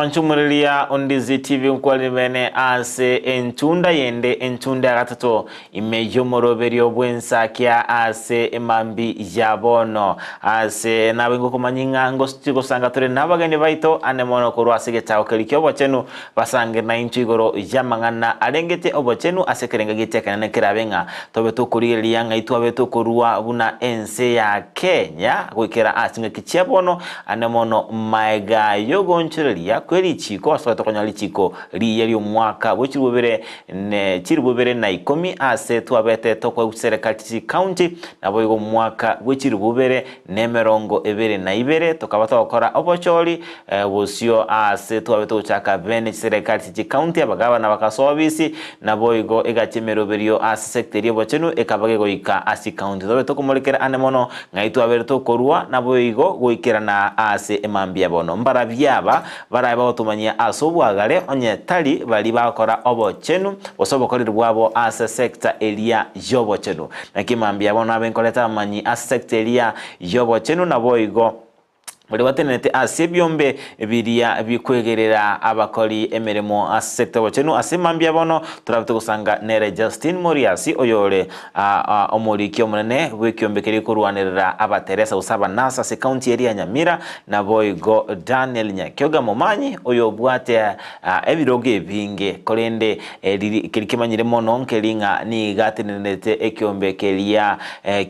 Wanchumulilia Ondizi TV mkwali bene ase entunda yende entunda gatatu imejomoroberi obwensa kia ase emambi jabono ase nabengo kumanyinga ngostiko sanga tore nabageni baito anemono kurwase getao kelikyo bochenu basange na inchigoro jamangana arengete obochenu ase kerenga gitekana ne kirabenga tobe tukurilia ngaitu abeto kurwa buna ense ya Kenya gwikera asinga kichebono anemono maega yogoncherelia kweli chiko aswata konya lichiko liyeli umwaka wechirubere ne chirubere na 10 ase twabete tokwe serikali county nabo yigo mwaka wechirubere ne merongo ebere na ibere tokabata okora obocholi bosio ase twabete uchaka bene serikali county abagaba na bakasobisi nabo yigo egachemeroberio ase sector yobochenu ekabage goika ase county tobe tokumulekera anemono ngaitu abere tokorwa nabo yigo goikera na ase emambia bono mbara byaba baraba otumanya asobwagale onye tali bali bakora obochenu osobokorera bwabo ase sector elia yobochenu nakimambia bono abenkoleta manyi ase sector elia yobochenu nabo yigo muri watenete ase byombe biria bikwegerera abakori emeremo ase sector bochenu ase mambia bono turabite gusanga nere Justin Moriasi oyore omuriki omunene bwekyombe kiri kurwanirira abateresa usaba nasa ase county area Nyamira na boigo Daniel Nyakyoga Momanyi oyo bwate ebiroge binge korende kirikimanyire mono nkelinga ni gatenete ekyombe kelia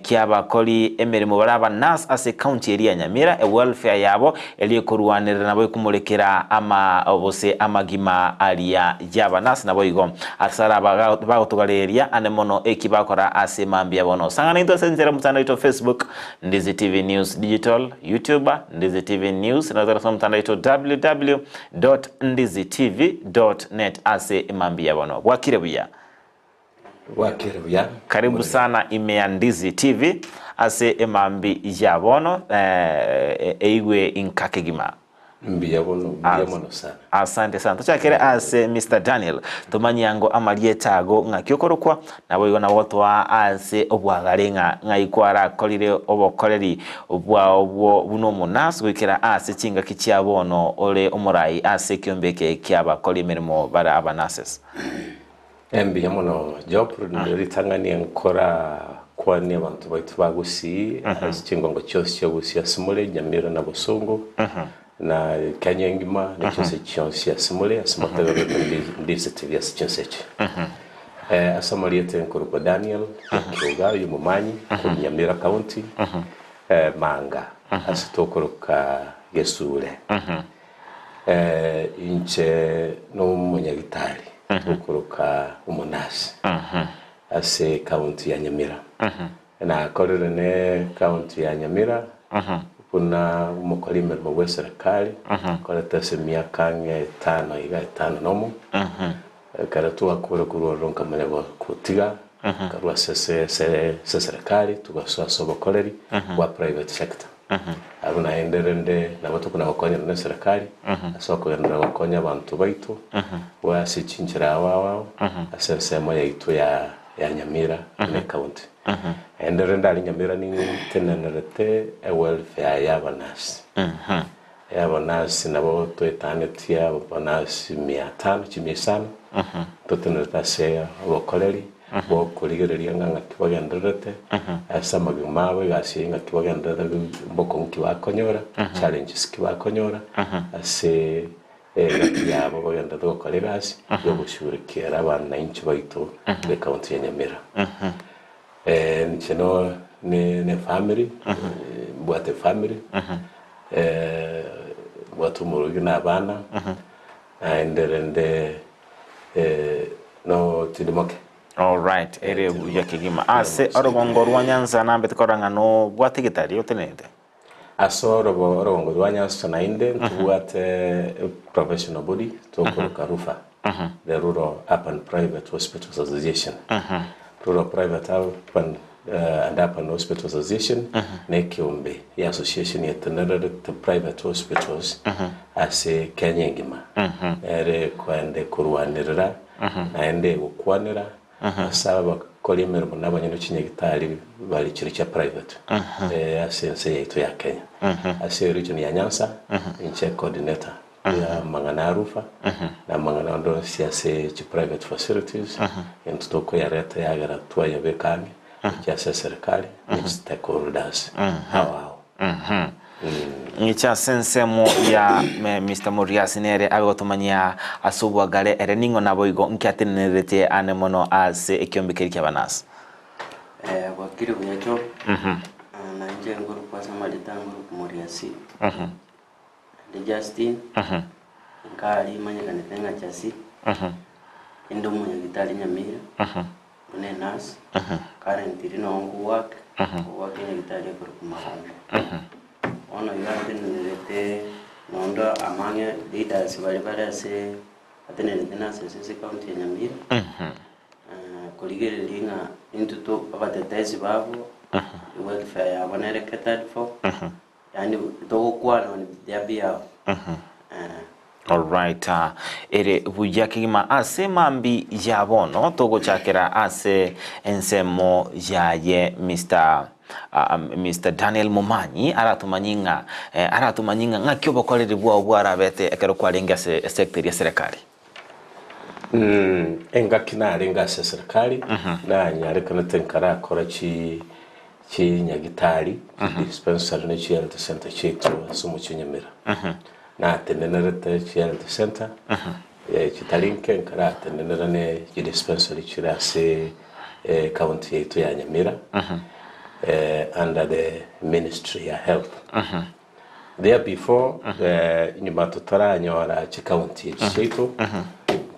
kyabakori emeremo baraba nasa ase county area Nyamira welfare yabo eliyekurwanirira nabo kumulekera ama obose amagima alia jabanas nabo igo asara bagotugaleria anemono ekibakora ase mambia bono sangana into senzera mutandao ito Facebook Ndizi TV News Digital, YouTube Ndizi TV News na zara mutandao ito www.ndizitv.net ase mambia bono wakirebuya karibu sana imea Ndizi TV ase emambi jabono eigwe inkakegima mbiyabono sana asante sana tuchakere ase Mr. Daniel tumanyango amalietago ngakyokorokwa nabo yona wotwa ase obwagarenga ngaikwara kolire obokoreri obwo buno munas gwikira ase chinga kichiabono ole omurai ase kyombeke kyaba kolimerimo bara abanases mbiyamono job ritangania nkora kwani abantu baitu bagusi asingongo cyose cyo gusi Simule Nyamira na Busongo na Kanyangima ni cyose cyose Simule asimotero Ndizi TV cyose asamaliete nkuru Daniel Kyoga yumumanyi ku Nyamira county manga asitokoroka Gesule inche no munyagitari tukoroka umunasi ase county ya Nyamira na korere ne county ya Nyamira kuna umukolime mu serikali koreta se miaka 5 nomo karatu akora kuronka manebo kutiga karwa se serikali tugaswa sobokoleri wa private sector abuna enderende nabato kuna bakonya na serikali asoko yandira bakonya abantu baitu wa sichinjira wao asesema yaitu ya Nyamira ne county enderende ali Nyamira ni tenenerete welfare yabanas yabanas nabo twetanetia banas 500 chimisana totenereta se abokoleri bo kurigereria nganga kibagenderete asamagamawe gasinga kibagenderete mboko nkibakonyora challenges kibakonyora ase yabo bagenda dokolegasi yo gushurikira abana inchi baito be county ya Nyamira ncheno ne family bwate family bwatu murugi na abana enderende no tidimoke. All right, ere yakigima ase orogongo rwanyanza nambe tukoranga no bwategitari yotenete orogongo rwanyanza na inde tuwate professional body tokoroka rufa the Rural Urban Private Hospitals Association Rural Private Urban and Urban Hospitals Association nekiombe ya association yetenere the private hospitals ase Kanyangima ere kwende kurwanirira naende gukwanira asaba kolimero n'abanyano kinyagitari bali kiri cya private asense yetu ya Kenya ase region ya Nyanza inche coordinator ya mangana rufa na mangana ndo siase chi private facilities entutoko ya reta ya gara tua ya bekami ya serikali ni stakeholders hao Ngicha sensemo ya Mr. Muriasi nere agotumanya asubwagare ereningo naboigo nkiatenerete anemono ase ekyombekeri kyabanasi wakiri buyacho na nje nguru kwa samalita nguru Muriasi de Justin nkali manya kanitenga chasi endo munya gitali nyamira une nas currently no ngu work nya gitali kwa kumahanga ona yarte nerete nondo amanya leaders bali se atenerete nas se county ya nyamira koligere linga into to abatetezi babo welfare ya bonereketed for yani to kwana ni yabia all right ere bujakima ase mambi yabono togo chakera ase ensemo yaye Mr. Daniel Mumanyi aratumanyinga ngakyo bokorere bwa bete ekero kwarenga sector ya serikali engakina arenga serikali na nyareka natenkara akora chi nyagitari dispensary ne chi health center chetu sumu chinyemera na tenenerete chi health center chitalinke nkara tenenera ne dispensary chirase county yetu ya Nyamira under the Ministry of Health there before nyuma tutara nyora chi county chetu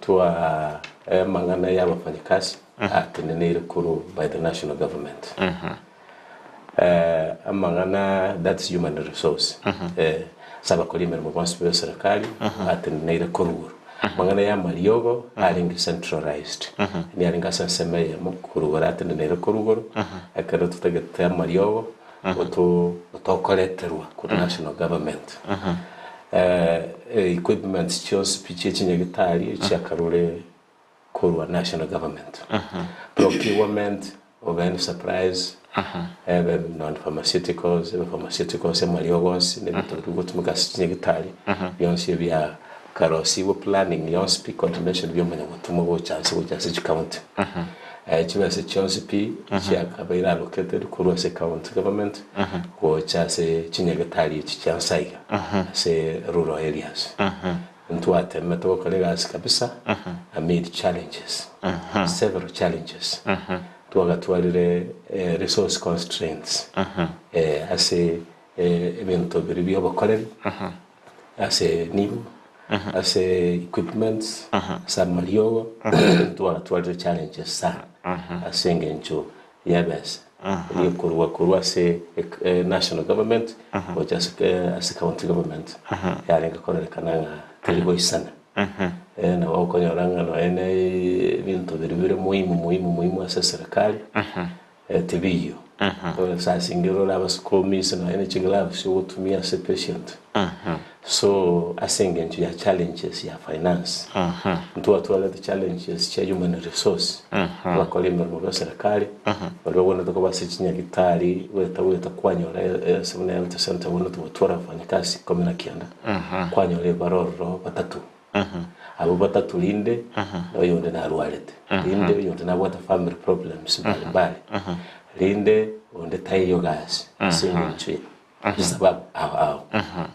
tua mangana ya wafanyikazi atenenere kuru by the national government amangana that's human resource saba kolimera mu bantu serikali atenenere kuru mangana ya maliogo alingi centralized ni alinga sansemeye mu kuru atenenere kuru akara tutagata maliogo otokoleterwa ku national government equipment chose pichechi nyagitari chakarure kurwa national government procurement of any supplies non-pharmaceuticals pharmaceuticals maliogos ne bitugo tumukasi nyagitari yonse bya karosi wo planning yonse coordination byo manya gutuma go chance go chance county chibase chonse pi chakabaira located kurwa se county government go chase chinyagatari chichansaiga se rural areas ntuate meto kolegas kabisa amid challenges several challenges tuagatwalire resource constraints ase evento biribyo bakorera ase nibu ase equipments samaliogo tuagatwalire challenges sa asengencho yabes kurwa se national government or just as county government yarenga korera kananga telibo isana na wako nyoranga no ene bintu biribire muhimu asa serikali tibiyo sasa singiro laba skomis na ene chingala sio kutumia se patient so asengencho ya challenges ya finance watu wale the challenges cha human resource wakolimba mu serikali walibona to basi chinyagitari weta kwanyora sebuna health center wono tutora fanyikasi kome na kianda kwanyore baroro batatu abo batatu linde oyonde na rualete linde yonde na water family problems mbali linde onde tayo gas singencho sababu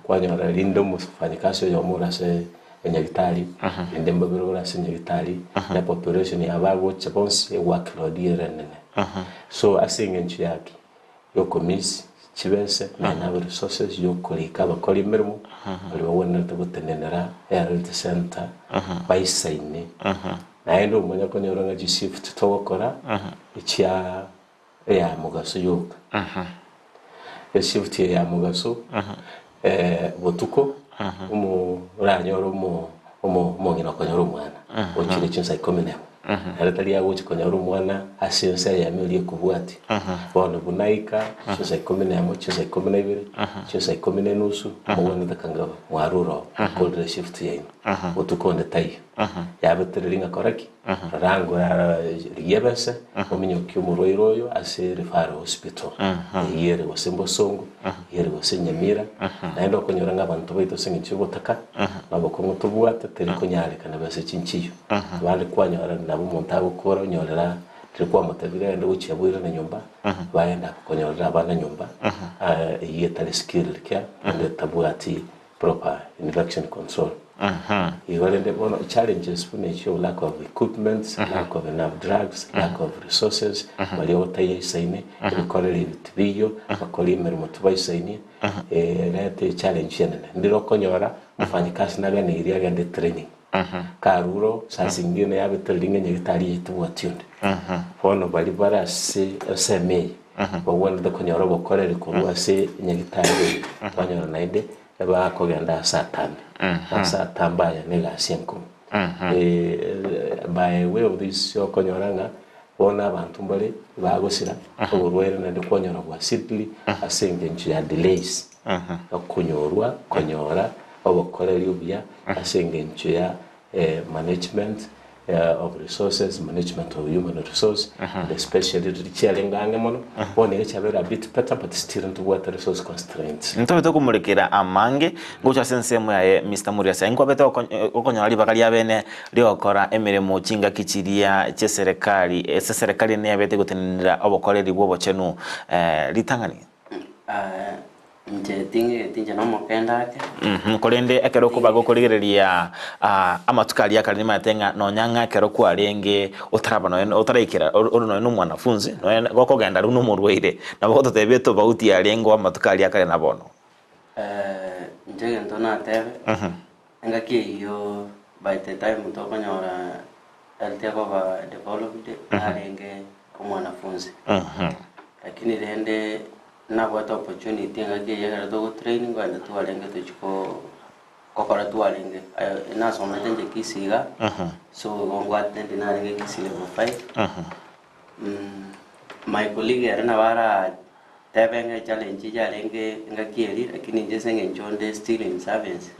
kwanyora lindo mufanyikazi yo murase enyagitari ndemba birora senyagitari na population ya bago chapons e workload yerenene so asingenchi yake yo komisi chibese na resources yo kolika bakoli mermo bali babona tabutenenera health center baisaine na endo munya konyora nga shift tokora ichya ya mugaso yoka shift ya mugaso botuko ranyoro mo ngina konyoro mwana ochire chinsa ikomene aratali yawo chikonyoro mwana asensa ya meli kubwati bono bunaika chinsa ikomene amo chinsa ikomene ibiri chinsa ikomene nusu mwana takanga waruro cold shift yain botuko nde tayi ya betelinga koraki rango yebese ominyo kyumurwairo oyo ase referral hospital yere wasembo songo yere wasenyamira naenda okonyora ng'abantu baito singicho botaka babokongo tubwate teri konyareka base chinchiyo bali kwanyora nabo umuntu agukora onyorera kwa mutabira ndo uchiabwira na nyumba baenda kukonyora abana nyumba yetale skill care and tabwati proper infection control igolende bono challenges funecho lack of equipment lack of enough drugs lack of resources bali otaye saine ibikorera ibitibiyo bakora imirimo tubayisaine lete challenge yenene ndiro konyora mufanyikazi nagane iriya gande training karuro sasingine yabe training nyegitali yitubwatiyonde fono bali barase seme bawanda konyora bokorera ko se nyegitali banyora naide eba kogenda satani satambaya negasienko by way of this yokonyoranga bona abantu mbale bagosira oburwere nande konyora bwa simply asenge nchya delays okunyorwa konyora obukorera ubya asenge nchya management of resources, management of human resource, and especially the challenge mono one each have a bit better but still into water resource constraints. Ntobeto kumulekera amange gocha sensemo ya Mr. Muriasi ingwa beto okonyali bakali abene lyokora emiremo chinga kichiria che serikali ne yabete gutenira obokoreri bwo bochenu litangani nje tinge no mokenda ke kolende ekero kubago kurigereria amatukali yakali matenga no nyanga ekero kwarenge otaraba no otaraikira no mwanafunzi no gokogenda runo murweire nabo totebeto bauti ya lengo amatukali yakali nabono nje ntona tebe ngaki yo by the time mutokonyora altego ba developed arenge omwanafunzi lakini rende na what opportunity ngake yagara to training kwanda tuwalenge tuchiko kokora tuwalenge na soma tenje kisiga so ngwa tende na lenge kisi level 5 my colleague era na bara tebenge challenge ya lenge ngakieli lakini jesenge njonde still in service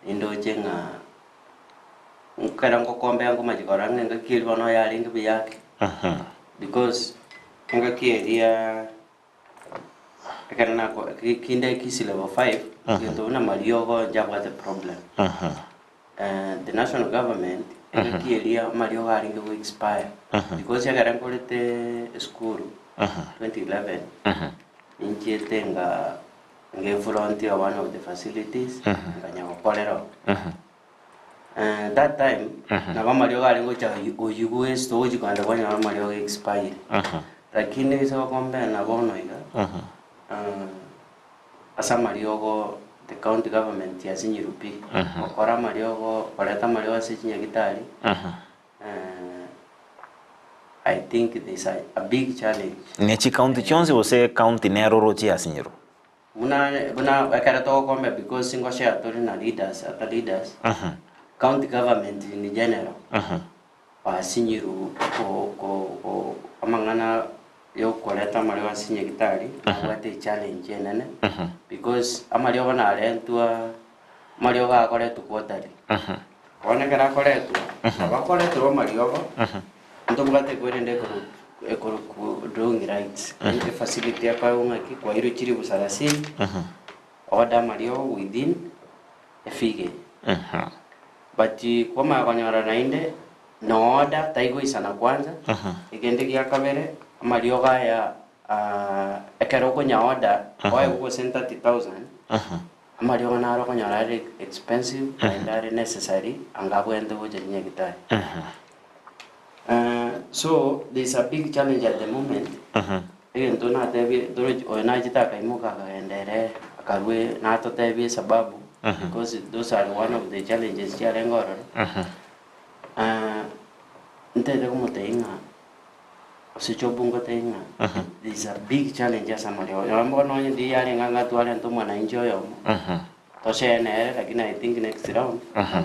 indo jenga nkara ngokombe yangu majikora ngakieli bono ya lenge biyake because ngakieli ya karena ko kinde kisi level 5 yendo na maliogo jabwa the problem the national government ekilia maliogo aringe will expire because ya garan kolete school 2011 injetenga nge volunteer one of the facilities nganya kolero that time na kama maliogo aringo cha uyuwe storage kwanda kwa maliogo expire lakini hizo kombe na bono iga asa mariogo the county government ya Sinyirupi okora mariogo koleta mariogo asichinya gitari I think this a big challenge nechi county chonzi ose county neroro chi asinyiru buna akarato kombe because singo share tori na leaders county government in general Sinyiru ko amangana yo koleta malio asinye gitari what a challenge nene because amalio bana alentua malio ga koletu kwotari ona kara koletu ba koletu malio ndo bugate kwende ko drawing rights the facility apa ngaki kwa hilo chiri busarasi order malio within a figure but kwa magonyora nainde no order taigo isana kwanza igende kia kamere malioga ya ekero konya order kwa uko 30,000 malioga na ro konya rare expensive and are necessary angabo ende boje nya gitari so there's a big challenge at the moment ento na tebi doro ona jita kaimuka kaendere akarwe na to tebi sababu because those are one of the challenges ya lengoro ntete kumuteinga sichobungo tenga this is a big challenge as amalio yambo no ndi yale nganga twale ndo mwana enjoy yo to share lakini I think next round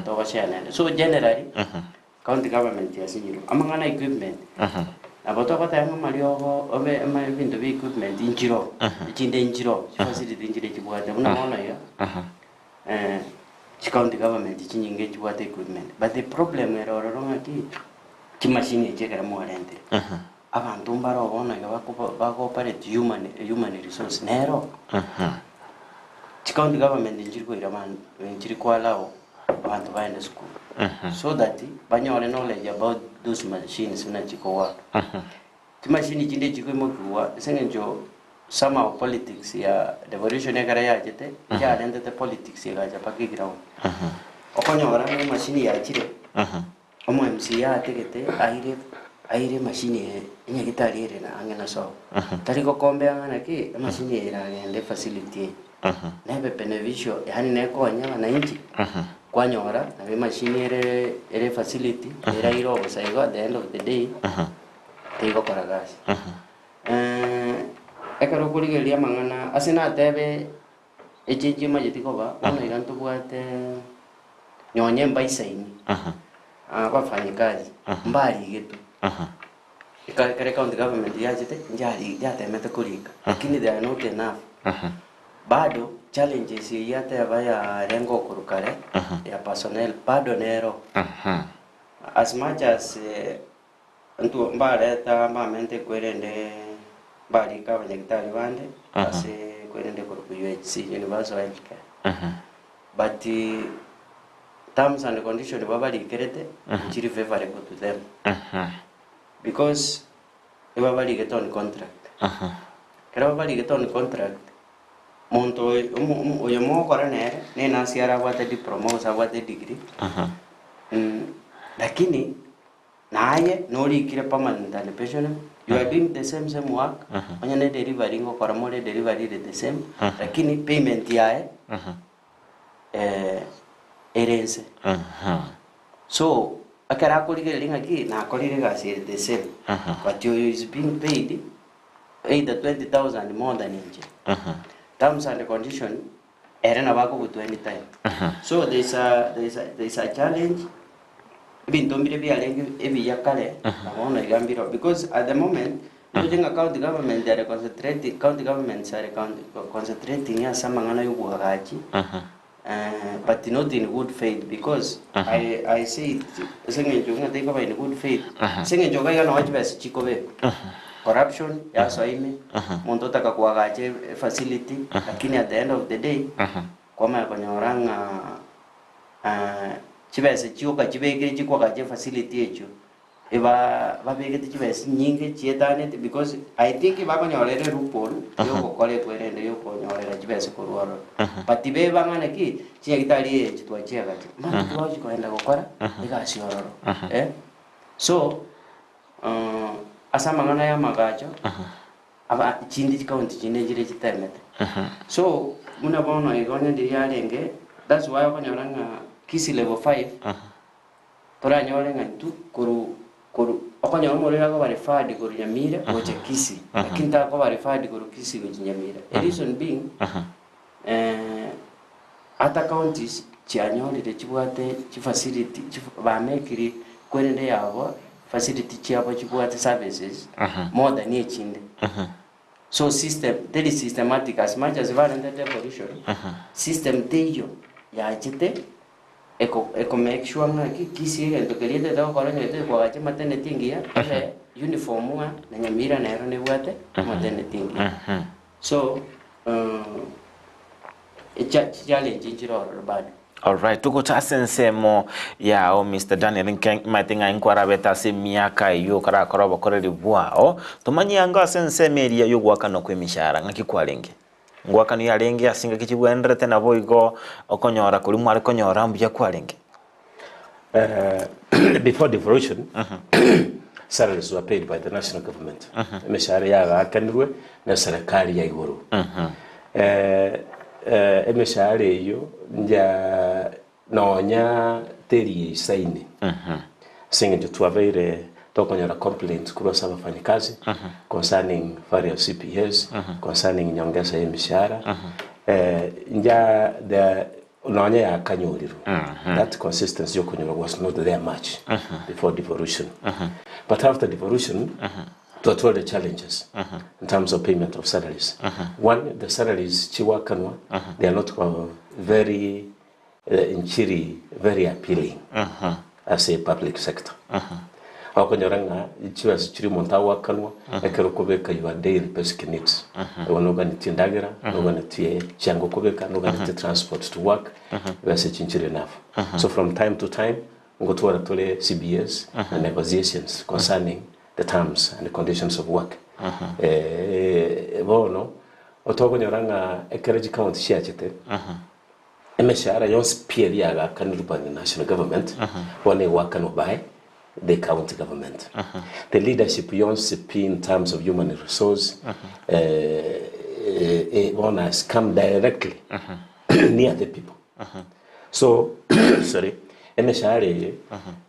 to share so generally county government ya Sinyiru amangana equipment abato batanga malio obe ama bintu bi equipment injiro chinde injiro facility injire chibwate una mona ya county government chinyinge chiwate equipment but the problem erororonga ki machine echekera mwarente abantu mbaro bona bako operate human resource nero county government njiriko iraman njiriko allow abantu baende school so that banyore knowledge about those machines na chiko work machine chinde chiko mokuwa sengenjo somehow politics ya devolution ekara ya jete ya dende the politics ya ja paki ground okonyora ni machine ya chire omo MC ya tegete aire machine nya gitari ere na angena so tariko kombe angana ki machine ira ngende facility nebe beneficio yani neko nya na inchi kwanyora na machine ere facility era iro osaigo at the end of the day tigo karagasi ekaro kurigeria mangana asina tebe echinji majitiko ba ona igantu bwate nyonye mbaisaini abafanyikazi mbali getu kare county government yajite njari yatemete kulika lakini they are not enough bado challenges yate abaya rengo kurukare ya personnel bado nero as much as ntu mbale ta mamente kwerende bali ka banyagitari bande ase kwerende kuruku UHC Universal Healthcare but terms and conditions babali kerete chiri favorable to them because babali get on contract kera babali get on contract monto oyo mo korane ne na siara wate diploma wate degree lakini naye nori kire permanent and pension you are doing the same work onye ne delivery ngo koramore delivery the same lakini payment yae erense so akara kolire linga ki na kolire gasi the same but you is being paid either 20,000 more than inje terms and condition erena bako ku 20 time so there is a challenge bintombire bialengi ebi yakale naona igambiro because at the moment looking at county government they are concentrating county governments are concentrating ya samangana yubuhagachi but not in good faith because I say sengenjo ngate ko in good faith sengenjo ga yana wajibasi chikobe corruption ya soime muntu taka kuagache facility lakini at the end of the day kama konyoranga chibese chiuka chibeke chikwaga facility echo eba babeke chibese nyinge chietane because I think bakonyorere rupol yoko kole kwerende yoko nyorera chibese korwaro but be bangana ki chigitari chitwa chiaga man twaji kwenda gukora igasi ororo so asa mangana ya magacho aba chindi county chine jire chitemete so muna bona igonye ndiyalenge that's why bakonyoranga kisi level 5 tora nyore ngantu koru okonyoro morera ko bari fadi koru nyamira oche kisi lakini ta ko bari fadi koru kisi go nyamira the reason being ata counties chianyori de chibwate chi facility ba mekiri kwerende yabo facility chiabo chibwate services more than echinde so system that is systematic as much as variant devolution system teyo ya chite eko make sure nga kisi ento keriete da ko ranya te ko ache matene tingia ele uniform na nyamira na ero ne bwate matene tingia so challenge njiro bad. All right, tuko tasensemo ya Mr. Daniel Matinga inkwara beta se miaka yo kara koroba koreri bwao tumanyi anga senseme ya yo gwaka no kwemishara ngakikwalenge ngwaka ni alenge asinga kichibwendere tena boigo okonyora kuli mwari konyora mbya kwalenge before devolution salaries were paid by the national government emishara ya akanirwe na serikali ya iguru emishara yo nja nonya teri isaini singe tuwaveire tokonyora complaints kuba saba fanyikazi concerning various CPS concerning nyongeza ya mishahara nja the nonya ya kanyuriru that consistency yokonyora was not there much before devolution but after devolution to all the challenges in terms of payment of salaries one the salaries chiwakanwa they are not very inchiri very appealing as a public sector. Akonyoranga ichiwa sichiri montawa kanwa ekero kubeka your daily basic needs. Onoga nitindagira, onoga nitie chango kubeka, onoga nitie transport to work. That's chinchiri enough. So from time to time, ngotwara tole CBS and negotiations concerning the terms and the conditions of work. Bono otokonyoranga ekereji county shiachete. Emeshara yonse pia yaga kanurupa the national government. One work no by the county government. The leadership yonse pia in terms of human resource one has come directly near the people. So sorry. Emeshare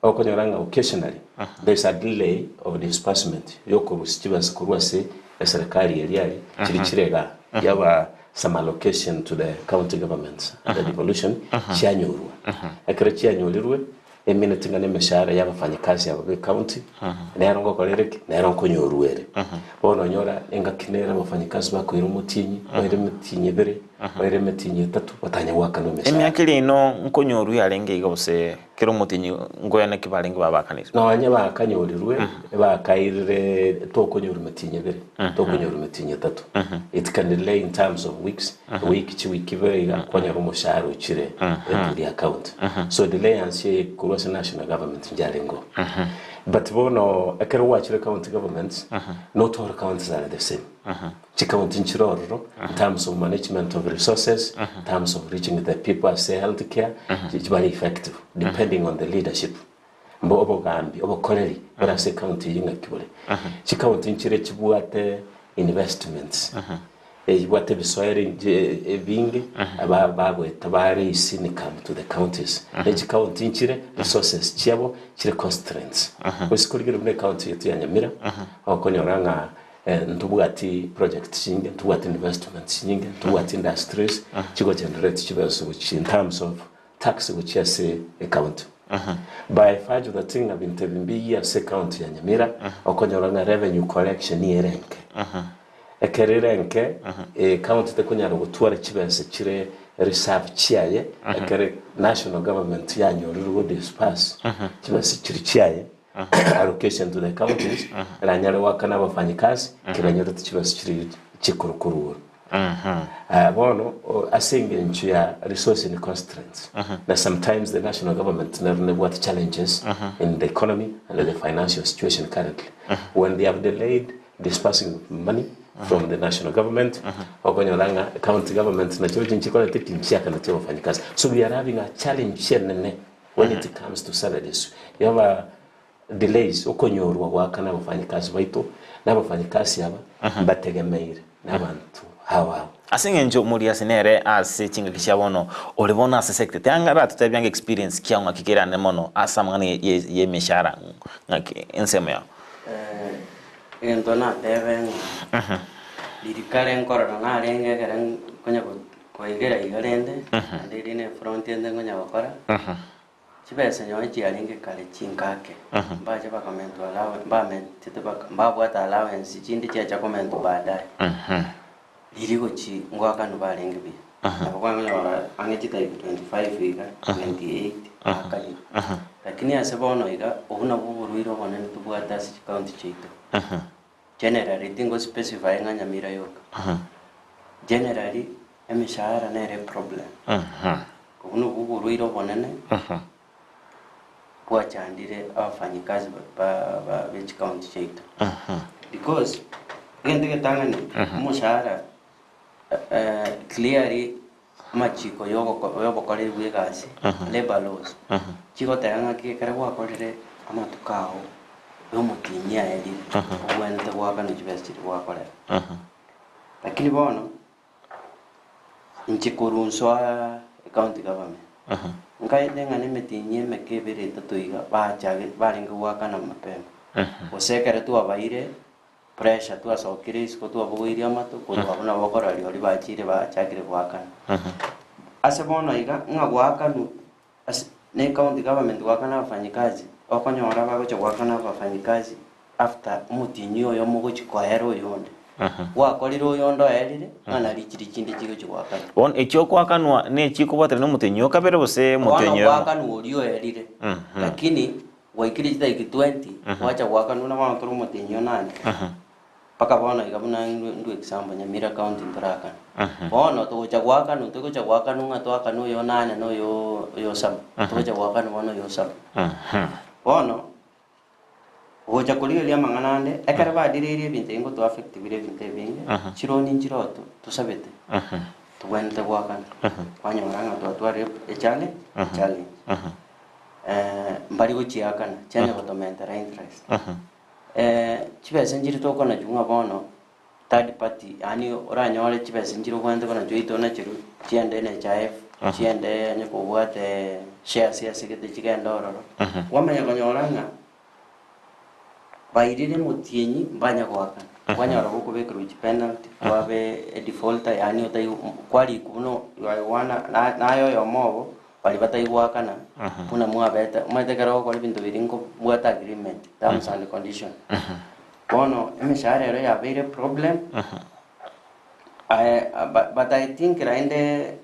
okonyoranga occasionally there's a delay of disbursement yoko rusitiba kurwase serikali eliali chirichirega yaba some allocation to the county governments the devolution cyanyurwa akira cyanyurirwe eminatinga nemeshare y'abafanyikazi aba county nayarongo kolereke nayarongo nyoruwere bono nyora engakinera abafanyikazi bakoira umutinyi bayire mutinyi bere bayire mutinyi 3 batanya waka no meshare emyakiri ino nkonyoru yarenge igose kero mutinyi ngoyana kibalenge babakanira no anya bakanyorirwe bakairire tokonyoru mutinyi bere tokonyoru mutinyi 3 it can delay in terms of weeks week chi week bere kwanyara umushahara ukire the account so delay ansie kurose national government njarengo but bono akero wachire county governments not all counties are the same county nchiroro in terms of management of resources in terms of reaching the people as healthcare it's very effective depending on the leadership mbo obogambi obokoreri barase county yinga kibole county nchire chibuate investments what bisoere bingi abagwe tabare isini come to the counties county nchire resources chiabo chire constraints usikurigire mu county yetu ya Nyamira okonyoranga ntubwati project nyingi ntubwati investments nyingi ntubwati industries chigo generate chibaso in terms of tax which is a county by fact the thing have been telling be years county ya Nyamira okonyoranga revenue collection yerenke ekererenke county tekunyara gutwara chibense chire reserve chiaye ekere national government yanyoruru disperse chibense chiri chiaye allocation to the counties ranyare wakana bafanyikazi kiranyoro chibense chiri chikurukuru bono asinge nchu ya resource and constraints that sometimes the national government never what challenges in the economy and the financial situation currently when they have delayed dispersing money from the national government okonyoranga county government na choji nchikola tikinchia kana tyo wafanyikazi so we are having a challenge here when it comes to salaries you have delays okonyorwa wakana wafanyikazi baito na wafanyikazi aba bategemeire n'abantu hawa asinge njo muri asinere ase chinga kishabono olibona ase sector tangara tutabyanga experience kyanga kikirane mono asamangane ye mishara ngaki ensemo ya entona deben dirikare nkorora ngarenge karen konya koigera igarende ndirine front end ngonya bakora chibese nyo chialinge kale chinkake mbaje bakamento alawe mbamente mbabwata allowance chindi cha komento baadaye diriko chi ngwaka no balenge bi akwanga angechita 25 iga 28 akali lakini asebono iga obuna buburuiro bonene tubwata si county chito generally tingo specify nga Nyamira yoka generally emishahara nere problem obuna buburuiro bonene bwachandire abafanyikazi ba which county chito because ngende ketangani umushahara clearly machiko yobo kole bwegasi labor laws chiko tanga kekara kwa kolere amatukao yomutinya eli wente waka no university wa kolera lakini bono nchikurunso county government ngai denga ne metinye mekebere tatuiga bachage baringa waka na mapema osekere tu abaire pressure tu asokire isko tu abugiria mato ko abona bakora ali bachire bachagire waka asebono iga ngwaka nu ne county government waka na bafanyikazi okonyora bagocho waka na bafanyikazi after mutinyo yo mugochi kwa hero yonde wakorire yondo erire ngana richiri chindi chigo chigwakana on ekyo kwakanwa ne chikubatira no mutenyo kabere bose mutenyo kwakanwa orio erire lakini waikiri chita iki 20 wacha kwakanwa na bantu mutenyo nani paka bona ikabuna ndu example Nyamira county ntoraka bona to gwakana to gwakana ngato akano yo nane no yo sab to gwakana bona yo sab bona oja kulilia manganande ekara badirire binte ngo to affect bire binte binge chironi njiroto to sabete to wente gwakana kwanya nganga to atware echale mbari gochiakana chanya gotomentera interest chibese njiri to kona junga bono third party yani oranyore chibese njiri kwende kona joito na chiru chiende NHIF chiende nyako bwate shares ya sigete chigenda ororo wamanya konyoranga bairire mutienyi mbanya gwakana kwanya ro ko bekru penalty kwabe defaulter yani otai kwali kuno wana nayo yomobo bali bataigwakana kuna mwabeta mwatekero ko bintu biringo mwata agreement terms and condition bono emishahara ero ya very problem but I think rainde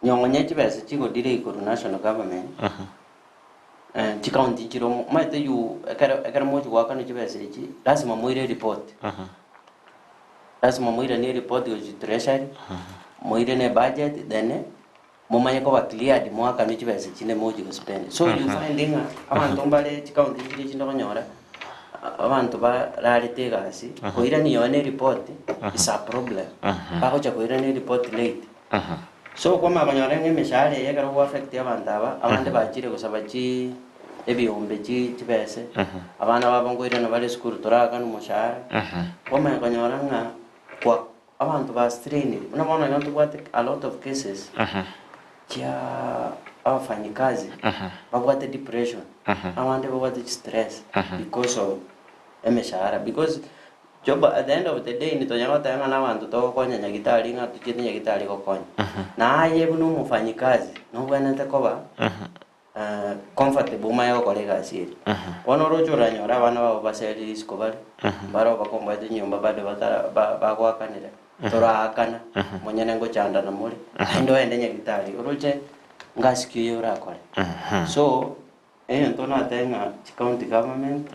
nyongonye chibese chigo dire ko national government chikaunti chiro maite yu ekara moji gwakana chibese chi lazima muire report lazima muire ni report yo treasury muire ne budget then mumanye ko cleared mwaka ni chibese chine moji go spend so you finding abantu mbale chikaunti chiri chindo konyora abantu bararite gasi koira ni yone report is a problem bako cha koira ni report late so kwa mabanyora ngemishare yekara ku affect abantu abande bachire gusaba chi ebiombe chi chibese abana babongoira no bale school toraka no mushara kwa mabanyora nga kwa abantu ba strain unabona abantu what a lot of cases kia abafanyikazi babwate depression abande babwate stress because of emishahara because job at the end of the day nito nyama tayanga na bantu to konya nyagitari nga tukiti nyagitari ko konya na aye buno mufanyikazi no bwanete koba comfortable mayo kolega siri ono rojo ranyora bana babo baseri iskobali baro bakomba nyumba bado batara bagwakanira torakana monyene ngo chanda na muri ndo ende nyagitari roje ngasikyo urakore so ntona tenga county government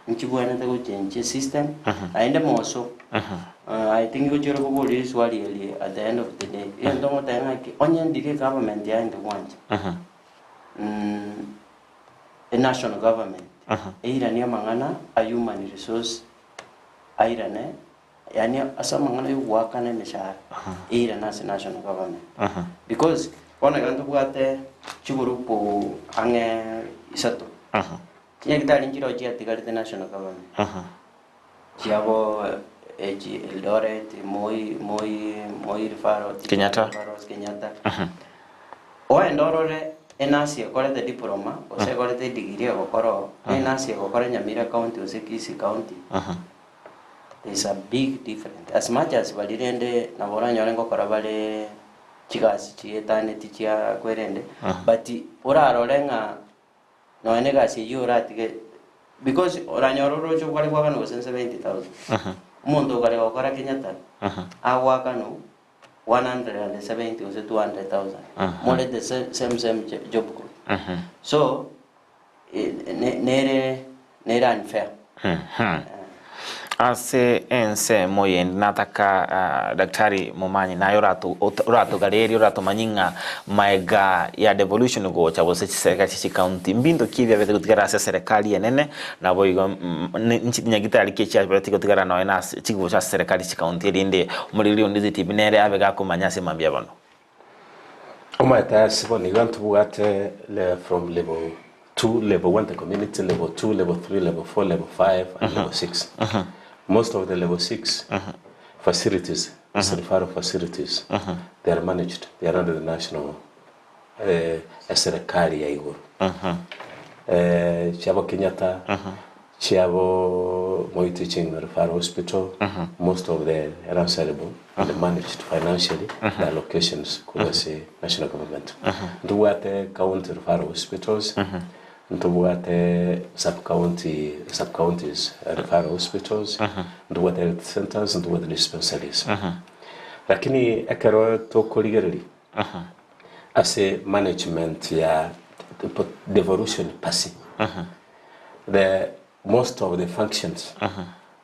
nchibwana ta change system aende moso I think go jero go police wali ali at the end of the day ntona tenga ki onye ndike government ya ndo wanje a national government eira ni mangana a human resource aira ne yani asa mangana yu wakana mishahara eira na national government because ona ganto bwate chigurupo ange isato kinya kitali njiro jia tigarite national government kiabo eji Eldoret moi rifaro Kenyatta o endorore enasi ekorete diploma ose ekorete degree egokoro enasi egokora Nyamira county ose Kisii county there's a big difference as much as balirende nabora nyore ngokora bale chigasi chietane tichia kwerende but urarorenga no ene gasi yuratige because oranyororo cho kwali kwa kanu 70000 umuntu kale okora Kenyatta awaka no 170 or 200,000 more the same job group so nere unfair ase ense moyendi nataka daktari Momanyi nayo rato galeri rato manyinga maega ya devolution go cha bose serikali chi county mbindo kivya vete kutigara ase serikali yenene na boigo nchi nyagitari kecha vete kutigara no ena chigo cha serikali chi county rinde mulilio ndizi tibinere abega kumanyase mambia bano omata sibo ni gantu bugate le from level 2 level 1 the community level 2 level 3 level 4 level 5 and level 6 most of the level 6 facilities, referral facilities, they are managed. They are under the national serikali ya Iguru. Chiabo Kenyatta, Chiabo Moi Teaching Referral Hospital, most of them are answerable and managed financially. The allocations could say national government. Do what county referral hospitals, ntubwate sub-counties referral hospitals, ntubwate health centers, ntubwate dispensaries. Lakini ekero tokorigereri as a management ya devolution pasi. The most of the functions,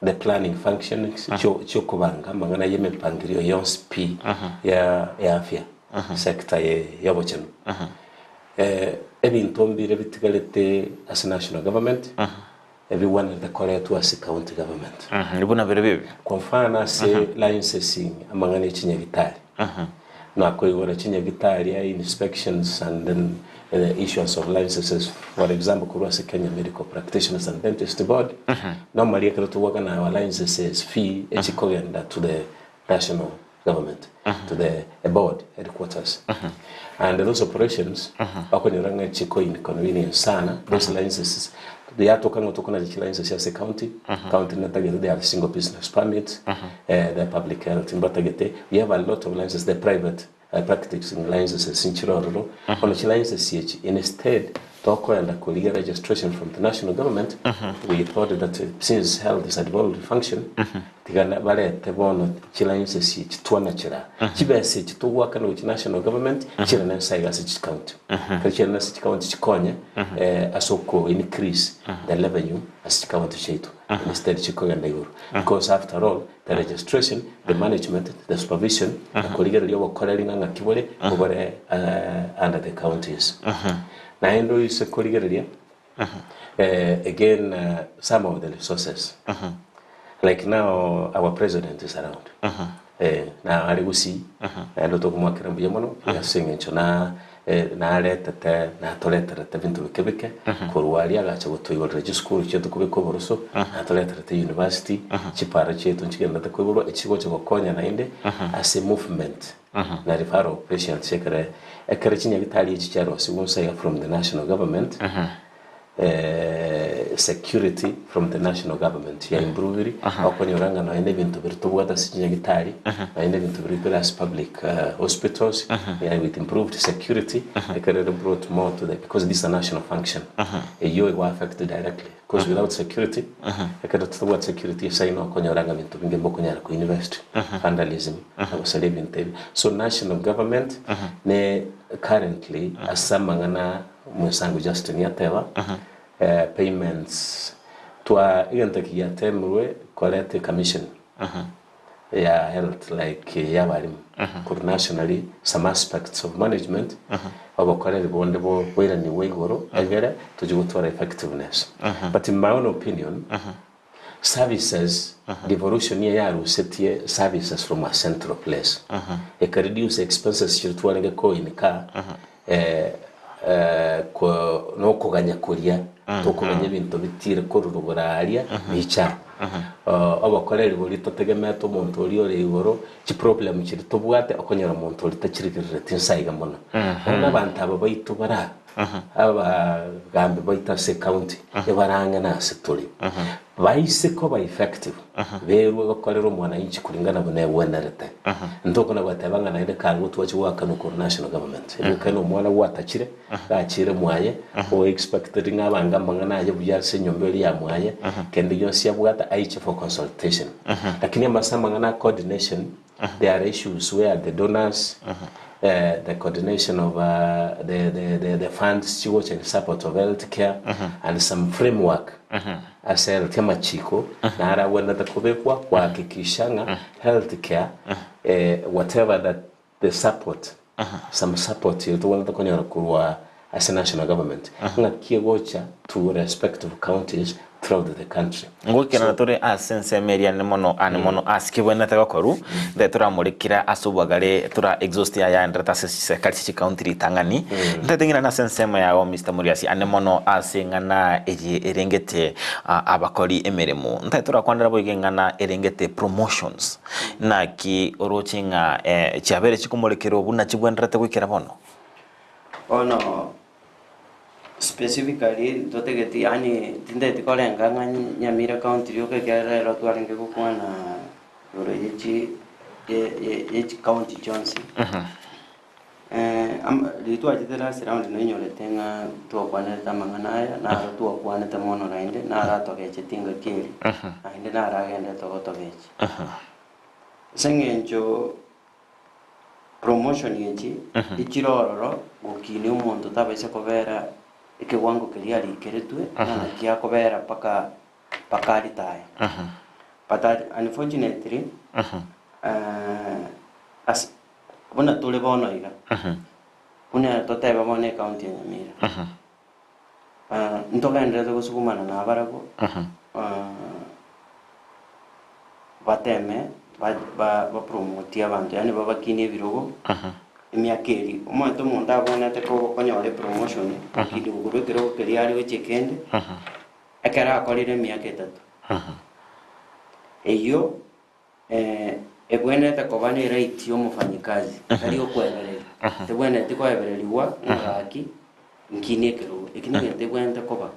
the planning functions, chokubanga mangana yeme pangirio yonsp ya afya sector ya bochano. Ebintu mbire bitigalete as national government, everyone in the Korea to as county government. Ibuna bere kwa mfano ase licensing amangana chinyagitari. No akoigora chinyagitari ya inspections and then the issuance of licenses. For example, Kuruase Kenya Medical Practitioners and Dentist Board. Normally, to work on our licenses fee to the national government, to the board headquarters. And those operations, wakoniranga chiko inconvenience sana. Those licenses, they are talking about licenses as a county. County they have single business permits, the public health. But we have a lot of licenses, the private practicing licenses in Chiroro. On the licenses, instead, Toko and the registration from the national government, we thought that since health is a devolved function, Tigana Vale, Tebono, Chilances, Tuanachera, Chibes, to work with the national government, Chilan Saigas County. Chilan County Chiconia, Asoko increase the revenue as County Shito, instead Chico and Euro. Because after all, the registration, the management, the supervision, the colleague of Coraling and Kibore over under the counties. Naendo is a colleague again, some of the resources. Like now, our president is around. Now, I will see. I don't talk about Kirambiamono. We are singing Chona, Nalet, Natolet at the Vinto Quebec, Korualia, Gachago Regis School, Chetuko Boroso, Natolet at the university, Chipara Cheton Chicken at the Kubo, Chicocho Konya Ninde, as a movement. Narifaro, patient secretary, a Caricina Italy Chicharos, won't say from the national government. Security from the national government ya brewery open yoranga na ende to bertuwata sinyagitari na ende to repair public hospitals with improved security it brought more to the because this is a national function you are affected directly because without security to security say no konyoranga bintu binge bokonyara ku university vandalism so national government ne currently asamangana mwesangu Justin Yatewa payments to igantaki ya temwe collect commission ya health like ya balimu nationally some aspects of management abakorera bonde bo wera ni wegoro agera tujugutwara effectiveness but in my own opinion services devolution ya rusetie services from a central place it can reduce expenses chirutwara ko inika no kuganya kuria tokuganya bintu bitire koruruburaria bicha abakorera buri totegemeto muntu uri ore igoro ki problem kiri tubwate akonyera muntu uri takirikirire tinsaiga muno n'abantu aba baitu bara aba gambe baita se county yabaranga na seturi baise ko ba effective beru bakorera umwana inchi kulingana bune wenerete ndoko na batabanga na inde kango tuwachi waka no national government kandi umwana watakire gakire mwaye o expected ngabanga mangana aje buyase nyombeli ya mwaye kendi yonsi yabwata aiche for consultation lakini amasama ngana coordination there are issues where the donors the coordination of the funds to watch and support of healthcare and some framework as tema chiko na ara wenda takobekwa kuhakikisha healthcare whatever that the support some support you wenda takonyara kurwa as a national government ngakigocha to respective counties throughout the country ngukira natore asense meria nemono askibwena tagakoru the turamurikira asubagare tura exhaust ya ndata se kalisi county ritangani ndatingira na sense ya Mr. Muriasi anemono asengana erengete abakori emeremu ndatura kwandara boigengana erengete promotions na ki orochinga chabere chikumurikiro buna chibwendrate kwikira bono ono specifically totegeti yani tinde tikolenga Nyamira county yoke kyarero twarenge kukwana oro yechi county Johnson Litwa chite last round no nyolete nga tuwa kwane tamangana ya na tuwa kwane tamono rainde na ratoke chitinga kiri ainde na ragende toke sengencho promotion yechi ichirororo gukini umuntu tabese kobera ekiwango kiria likeretwe na kia kobera paka retire but unfortunately as bona tole bono iga una toteba bone county ya Nyamira ntogendere gusukumana na barago bateme ba promote abantu yani babakine birogo emyakeri omuntu umuntu abona teko konyole promotion kidi gurukiro kiri ari wechekende akara akorire myaka 3 eyo ebwene takobane right yo mufanyikazi ari okweberera tebwene tikwebereriwa ngaki nkine kero ikine tebwene takoba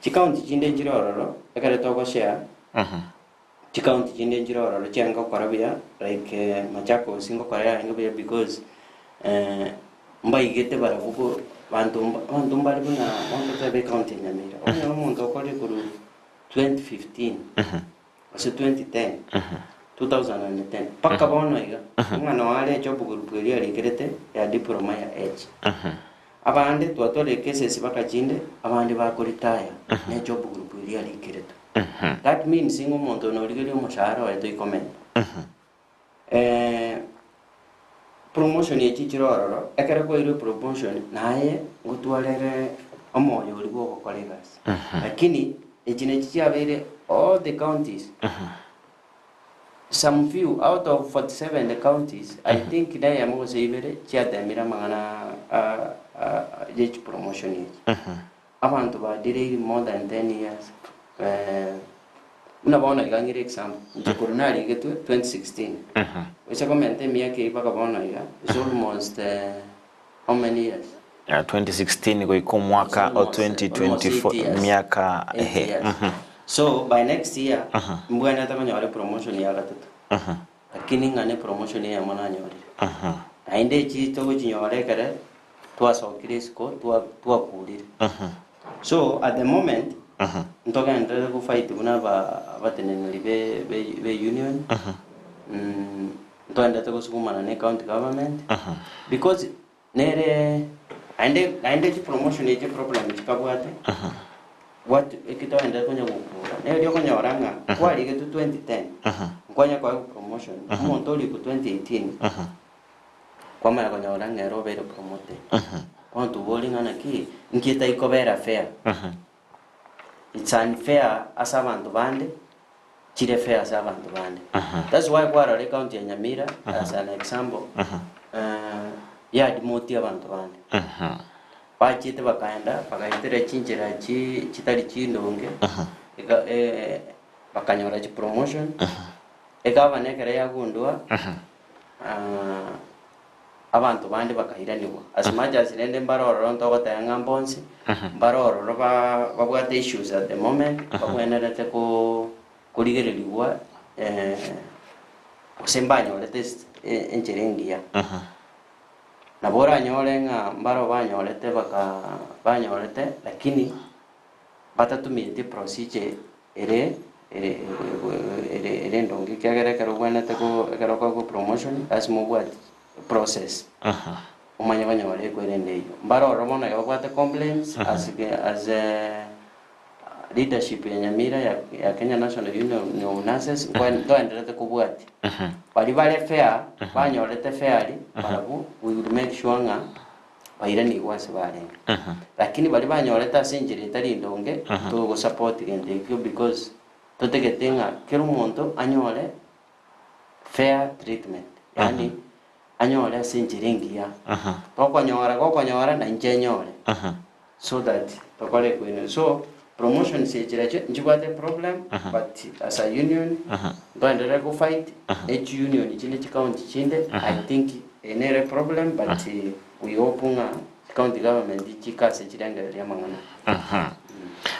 chikaunti chinde jirororo ekare toko share chikaunti chinde jirororo chenga korabia like Machakos singo koraya ngabia because mbaigete baravuko bantu mbali buna bantu tabe county Nyamira oyo umuntu okore kuru 2015 ase 2010 2010 paka bono iga umwana wale job group eri alikerete ya diploma ya H abandi twatore cases bakachinde abandi bakoritaya ne job group eri alikerete that means ingo muntu no ligeri umushahara wa to comment promotion yechi chirororo ekere ko iro promotion naye gutwarere omoyo uri go kolegas lakini ejine chiabere all the counties some few out of 47 the counties I think they am was even chiatemira mangana each promotion yechi abantu ba dire more than 10 years una bona igangire example nchekoronari getu 2016 which comment miaka ipaka bona iga is almost how many years 2016 go iko mwaka o 2024 miaka so by next year mbwana atakanyore promotion ya gatatu lakini ngane promotion ya mwana nyore ainde chito chinyore kare twasokire siko twakurire so at the moment ntoka ndere ku fight kuna bateneneri be union ntwanda tukusukumana ne county government because nere ainde chi promotion ye problem chikabwate what ekitoenda konya gukura ne ryo konya oranga kwali ke 2010 kwanya kwa promotion umuntu oli ku 2018 kwa mara konya oranga ro bere promote kwantu bolingana ki nkieta ikobera fair it's unfair as abantu bande chire fair as abantu bande that's why kwa rale county ya Nyamira as an example ya dimoti abantu bande bachite bakaenda bakaitira chinjira chitari chindonge bakanyora chi promotion ekaba nekere yagundwa abantu bandi bakahiraniwa as much as nende mbaroro ntoko tanga mbonsi mbaroro babwate issues at the moment bakwenerete ko kurigereriwa osembanyo latest encherengia na bora nyole nga mbaro banyolete banyolete lakini batatumite procedure ere ndongi kagere karo bwanete ko karo ko promotion as mobile process umanya banyole ko ere ndeyo mbaro romona yabwate complaints as leadership ya Nyamira ya Kenya National Union of Nurses kwa ndo endelete kubwati bali bale fair banyolete fairly barabu we will make sure nga bairani kwase bale lakini bali banyolete asinjiri tari ndonge to go support gente because totegetenga kero umuntu anyole fair treatment yani anyole asinjiri ngia kokonyora na njenyole so that tokole kwene so promotion sejiraje njibate problem but as a union bandera go fight each union chile county chinde I think enere problem but we open county government chikase chiranga ya mangana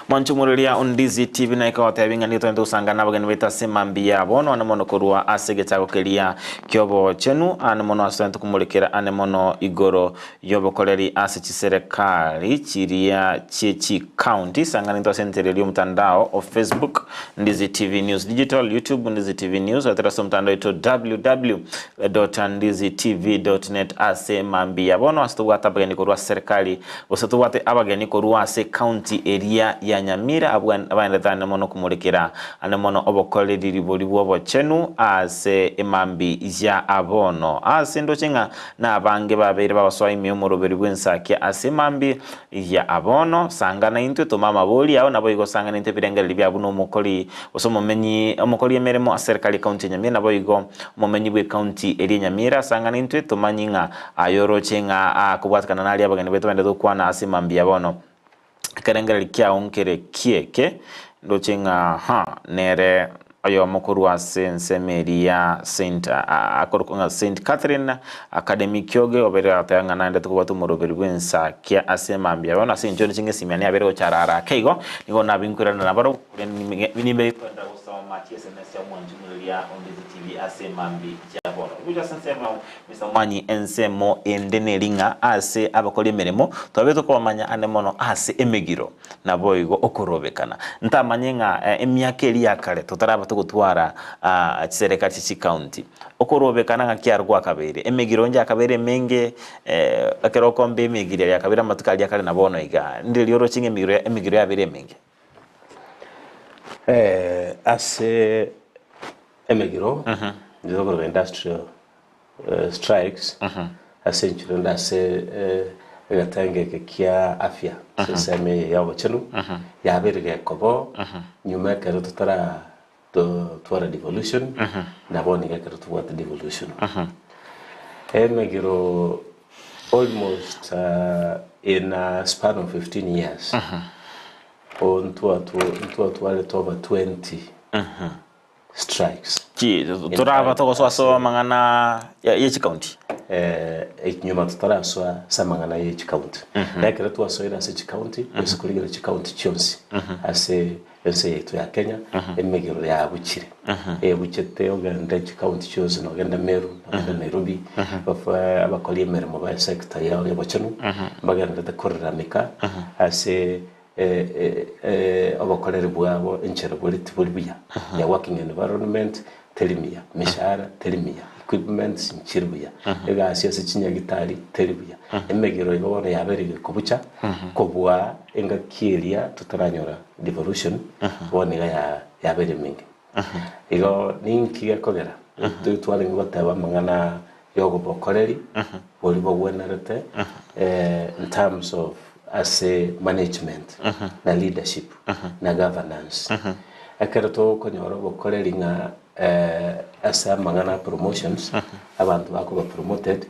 Mwanchumurulia Undizi TV na ikawa yabinga nito ndo usangana bagani weta semambi ya bono anemono kurua asege chako kelia kyobo chenu anemono asante kumulikira anemono igoro yobo koleri ase chiserekali chiria chechi county sangana nito senterelio mtandao of Facebook Ndizi TV News Digital, YouTube Ndizi TV News, ateraso mtandao ito www.ndizitv.net ase mambi ya bono asituwata bagani kurua serikali wasatuwate abagani kurua ase county area ya Nyamira abandethane mono kumulikira ane mono obokoleri libolibo bochenu ase emambi ya abono ase ndochenga na abange babere babaswa imyomoroberi bwensake ase mambi ya abono sangana intwe to mama boli aho nabo igo sangana inte birengeri bya buno mukoli osomo menyi omukoli emeremo a serikali county Nyamira nabo igo momenyi bwe county eri Nyamira sangana intwe to manyinga ayorochenga kubwatikana nali abagani beto bende dokwana ase mambi ya abono karengera likia onkere kieke ndochenga nere ayo mukuru wa Semeria Saint Catherine Academy kyoge obere atanga nande tukubatu muroberi bwensa kia asemambia bona sinjoni chinge simyani abere ocharara keigo nigo nabinkurana nabaro nimbe kwenda usoma TSMS ya mwanjumulia Ondizi TV asemambi jabona uja sensema Mr. Mwanyi ensemo endenelinga ase abakoli meremo twabeto ko manya anemono ase emegiro naboigo okurobekana ntamanyenga emyakeli yakale totaraba gutwara serikali ci county okorobekana ngakyarwa kabere emegiro nje akabere menge akero kombe emegiro ya kabere matukali yakale nabono iga ndilioro chinge emegiro yabere menge ase emegiro ndizogoro industrial strikes ase nchirunda ase gatangeke kia afya seseme yabo chenu yabere kobo nyuma kero tutara twara devolution na boni gakero twata devolution emegiro almost in a span of 15 years on twale over 20 strikes turaba tokoswa mangana yechi county nyuma tutara sa mangana yechi county nakero twaso ina se county esikuligira chi county chonsi ase ense yetu ya Kenya emegiro ya buchire buchete oganda chi county chose no genda Meru na Nairobi bafa abakoli emeremo ba sector ya bochenu baganda takorramika ase abakoleri bwabo enchero bulitibuya ya working environment telimia mishara telimia equipment nchirbuya ega asiase chinyagitari telimia emegiro ibona yaberige kubucha kobwa enga kiria tutaranyora devolution boniga ya bere mingi igo ninki yakogera twale ngotaba mangana yogo bokoleri bolibo bwenerete in terms of as a management na leadership na governance akaroto konyoro bokoleri nga asa mangana promotions abantu bako ba promoted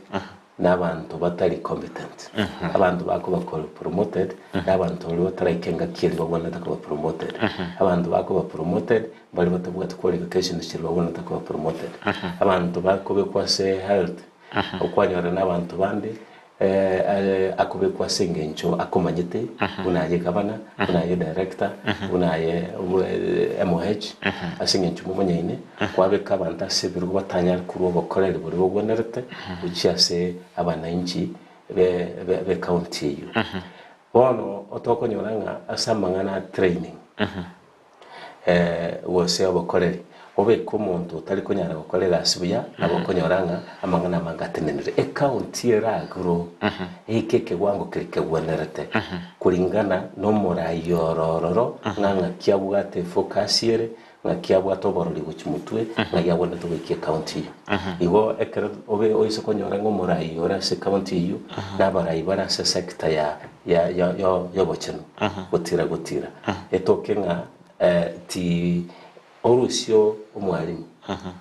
na abantu batari competent abantu bako bakora promoted na abantu batari kenga kiri babona takaba promoted abantu bako ba promoted bali batabuga qualification shiri babona takaba promoted abantu bako bekwase health okwanyora n'abantu bandi akube kwa sengencho akomanyete unaye gavana unaye director unaye MOH asengencho mumonyaine kwabe kabanta sebiru batanya kuri bokorere buri bogonerete ucyase abananchi be county you bono otokonyoranga asamangana training wose abokorere obe komuntu tali konyara gukorera asibuya abakonyoranga amangana mangatenenere county eragro ekeke wango kirike gwenerete kuringana no morayorororo nganga kyabwate focus yere ngakyabwa toborori guchimutwe ngayabona tubikie county igo ekero obe oise konyora ngo morayora se county yu nabarayi bara se sector ya bochenu gutira etokenga ti orusio omwalimu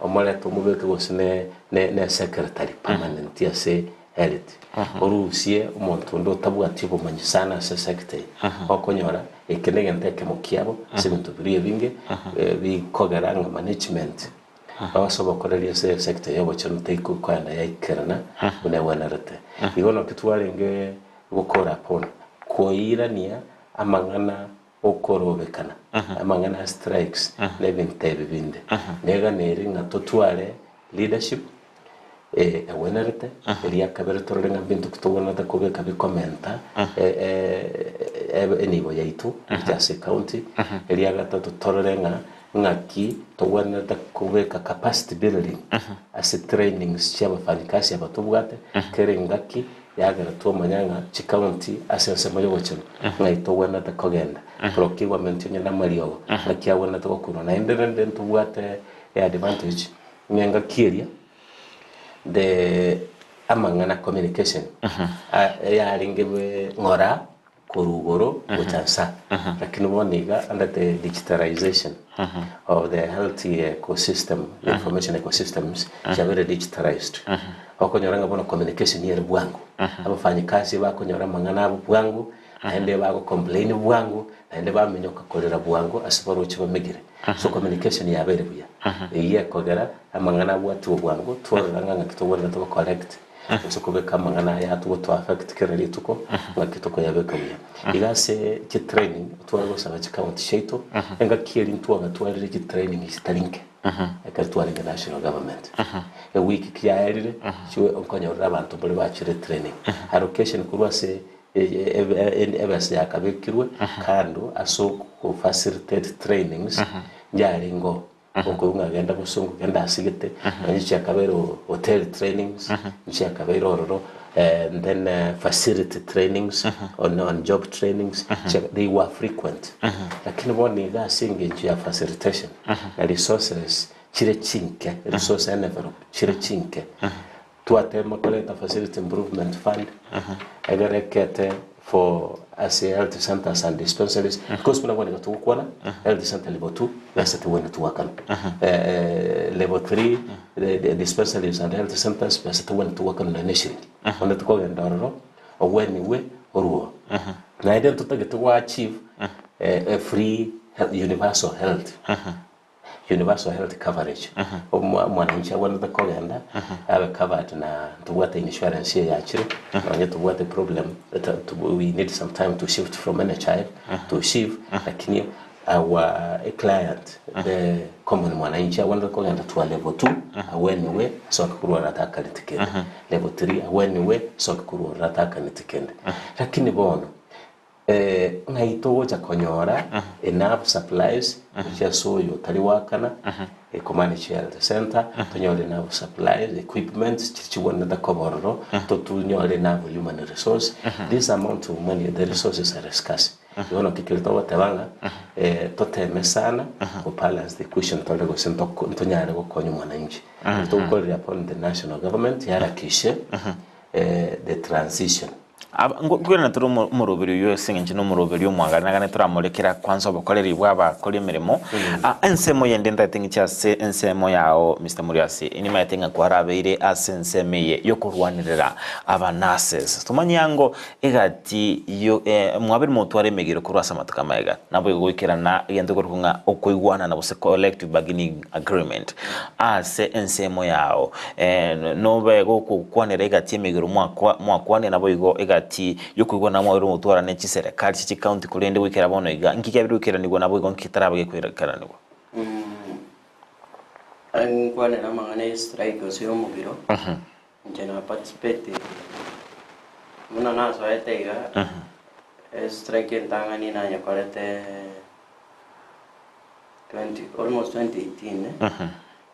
omoleto mubeke gosine ne secretary permanent ya se health orusie omuntu ndo tabwati bumanyi sana se secretary okonyora ekenege nteke mukiabo sebintu biriye binge bikogaranga management abasoba koreria se sector yabo cyane teko kwanda yayikerana unewanarate igono kitwarenge gukora pona koirania amangana okorobekana amangana strikes nebintebe binde nega neri nga totware leadership awenerete eria kabere tororenga bintu kutubona ta kubeka bikomenta enibo yaitu Jase County eria gatatu tororenga ngaki tubona ta kubeka capacity building as trainings cyaba fanikasi abatubwate kere ngaki yagara to manyanga chikaunti asense moyo gochino ngaito wana ta kogenda prokiwa mentinye na mariogo ngakia wana to kuno na independent tubwate advantage nyenga kiria the amangana communication yaringewe ngora kurugoro gutansa lakini woniga under the digitalization of the health ecosystem information ecosystems chabere digitalized okonyoranga bona communication yere bwangu abafanyikazi bakonyora mangana abo bwangu naende bako complain bwangu naende bamenyoka kolera bwangu asibaro chiba megire so communication yabere buya iye kogera amangana abo atu bwangu tworanga ngakitobona to correct so kubeka mangana ya atu to affect kereri tuko ngakitoko yabeka buya igase ki training twarwo saba chikaunti sheito enga kieri ntwanga twarire ki training italinke ekatwara the national government a week kiyaerire chiwe onkonyora abantu bali bachire training allocation kurwase ebase yakabekirwe kando aso ku facilitate trainings njaringo onko ngagenda busungu genda asigete nyichi yakabero hotel trainings nyichi yakabero roro and then facility trainings on job trainings they were frequent lakini boni ga singe ya facilitation na resources chire chinke resource envelope chire chinke tuatema koleta facility improvement fund agarekete for as health centers and dispensaries because kuna boni gatukwana health center level 2 yasa tuwena tuwakana level 3 the dispensaries and health centers yasa tuwena tuwakana na national onda tukogenda roro oweni we oruo na ide tutagete wa achieve a free universal health coverage mwananchi wanda kogenda abe covered na tuwate insurance ya chire na tuwate problem we need some time to shift from NHIF to SHIF lakini our client the common mwananchi wanda kogenda to level 2 awenwe so kurwa rataka litikende level 3 awenwe so kurwa rataka litikende lakini bono ngaito cha konyora enough supplies ya soyo taliwakana manage health center tunyole enough supplies equipment chichibona da kobororo to tunyole enough human resource this amount of money the resources are scarce yono kikirito watebanga toteme sana ko balance the equation to lego sento ntonyare go konyo mwananchi to call upon the national government yara kishe the transition ngwena turu murubiri yo singe no murubiri yo mwangana kana turamulekera kwanza bakorera ibwaba kuri mirimo ensemo yende ndatingi cha se ensemo yao Mr. Muriasi inima yatenga kwarabeire asensemeye yo kurwanirira aba nurses tumanyango egati yo mwabiri mutware megiro kurwasa matukamaiga nabo igwikirana yende kurunga okoigwana nabo se collective bargaining agreement ase ensemo yao no bego kukwanira egati megiro mwakwane nabo igo egati yokuigwa na mwaru mutwara nechi serikali chichi county kulende wikera bono iga nkiki abirukira nigo nabo igo nkitarabe kwirikana nigo angwane na mangane strike osyo mugiro njena participate muna naso etega strike ntangani na nyakorete almost 2018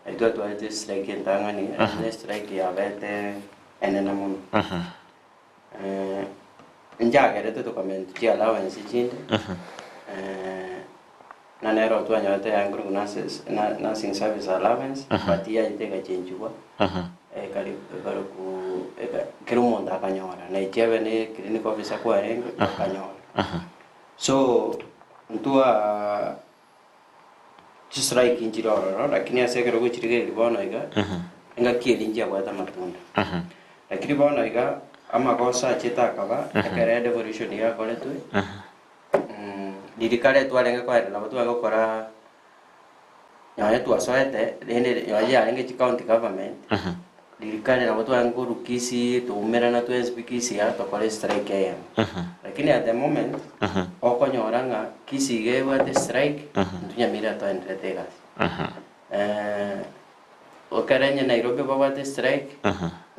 I got to this strike ntangani and strike ya bete enena mun njagere to comment ti allowance chinde na nero tu anyote yangu nursing service allowance but ya iteka chenjwa kali ku kirumonda kanyora na itebe ne clinic officer kwa rengo kanyora so ntua strike injiroro lakini asekero kuchirike libono iga nga kieli njia kwa tamatunda lakini bono iga ama kosa cheta kaba akare devolution ya kole tu dirikale tu alenga kwa la tu agokora nyaye tu asoete ende nyaye alenge county government lirikane na watu wangu rukisi tuumera na tu SB kisi ya tokole strike ya lakini at the moment oko nyoranga kisi gewa the strike ntunya mira to entretegas okaranya Nairobi baba the strike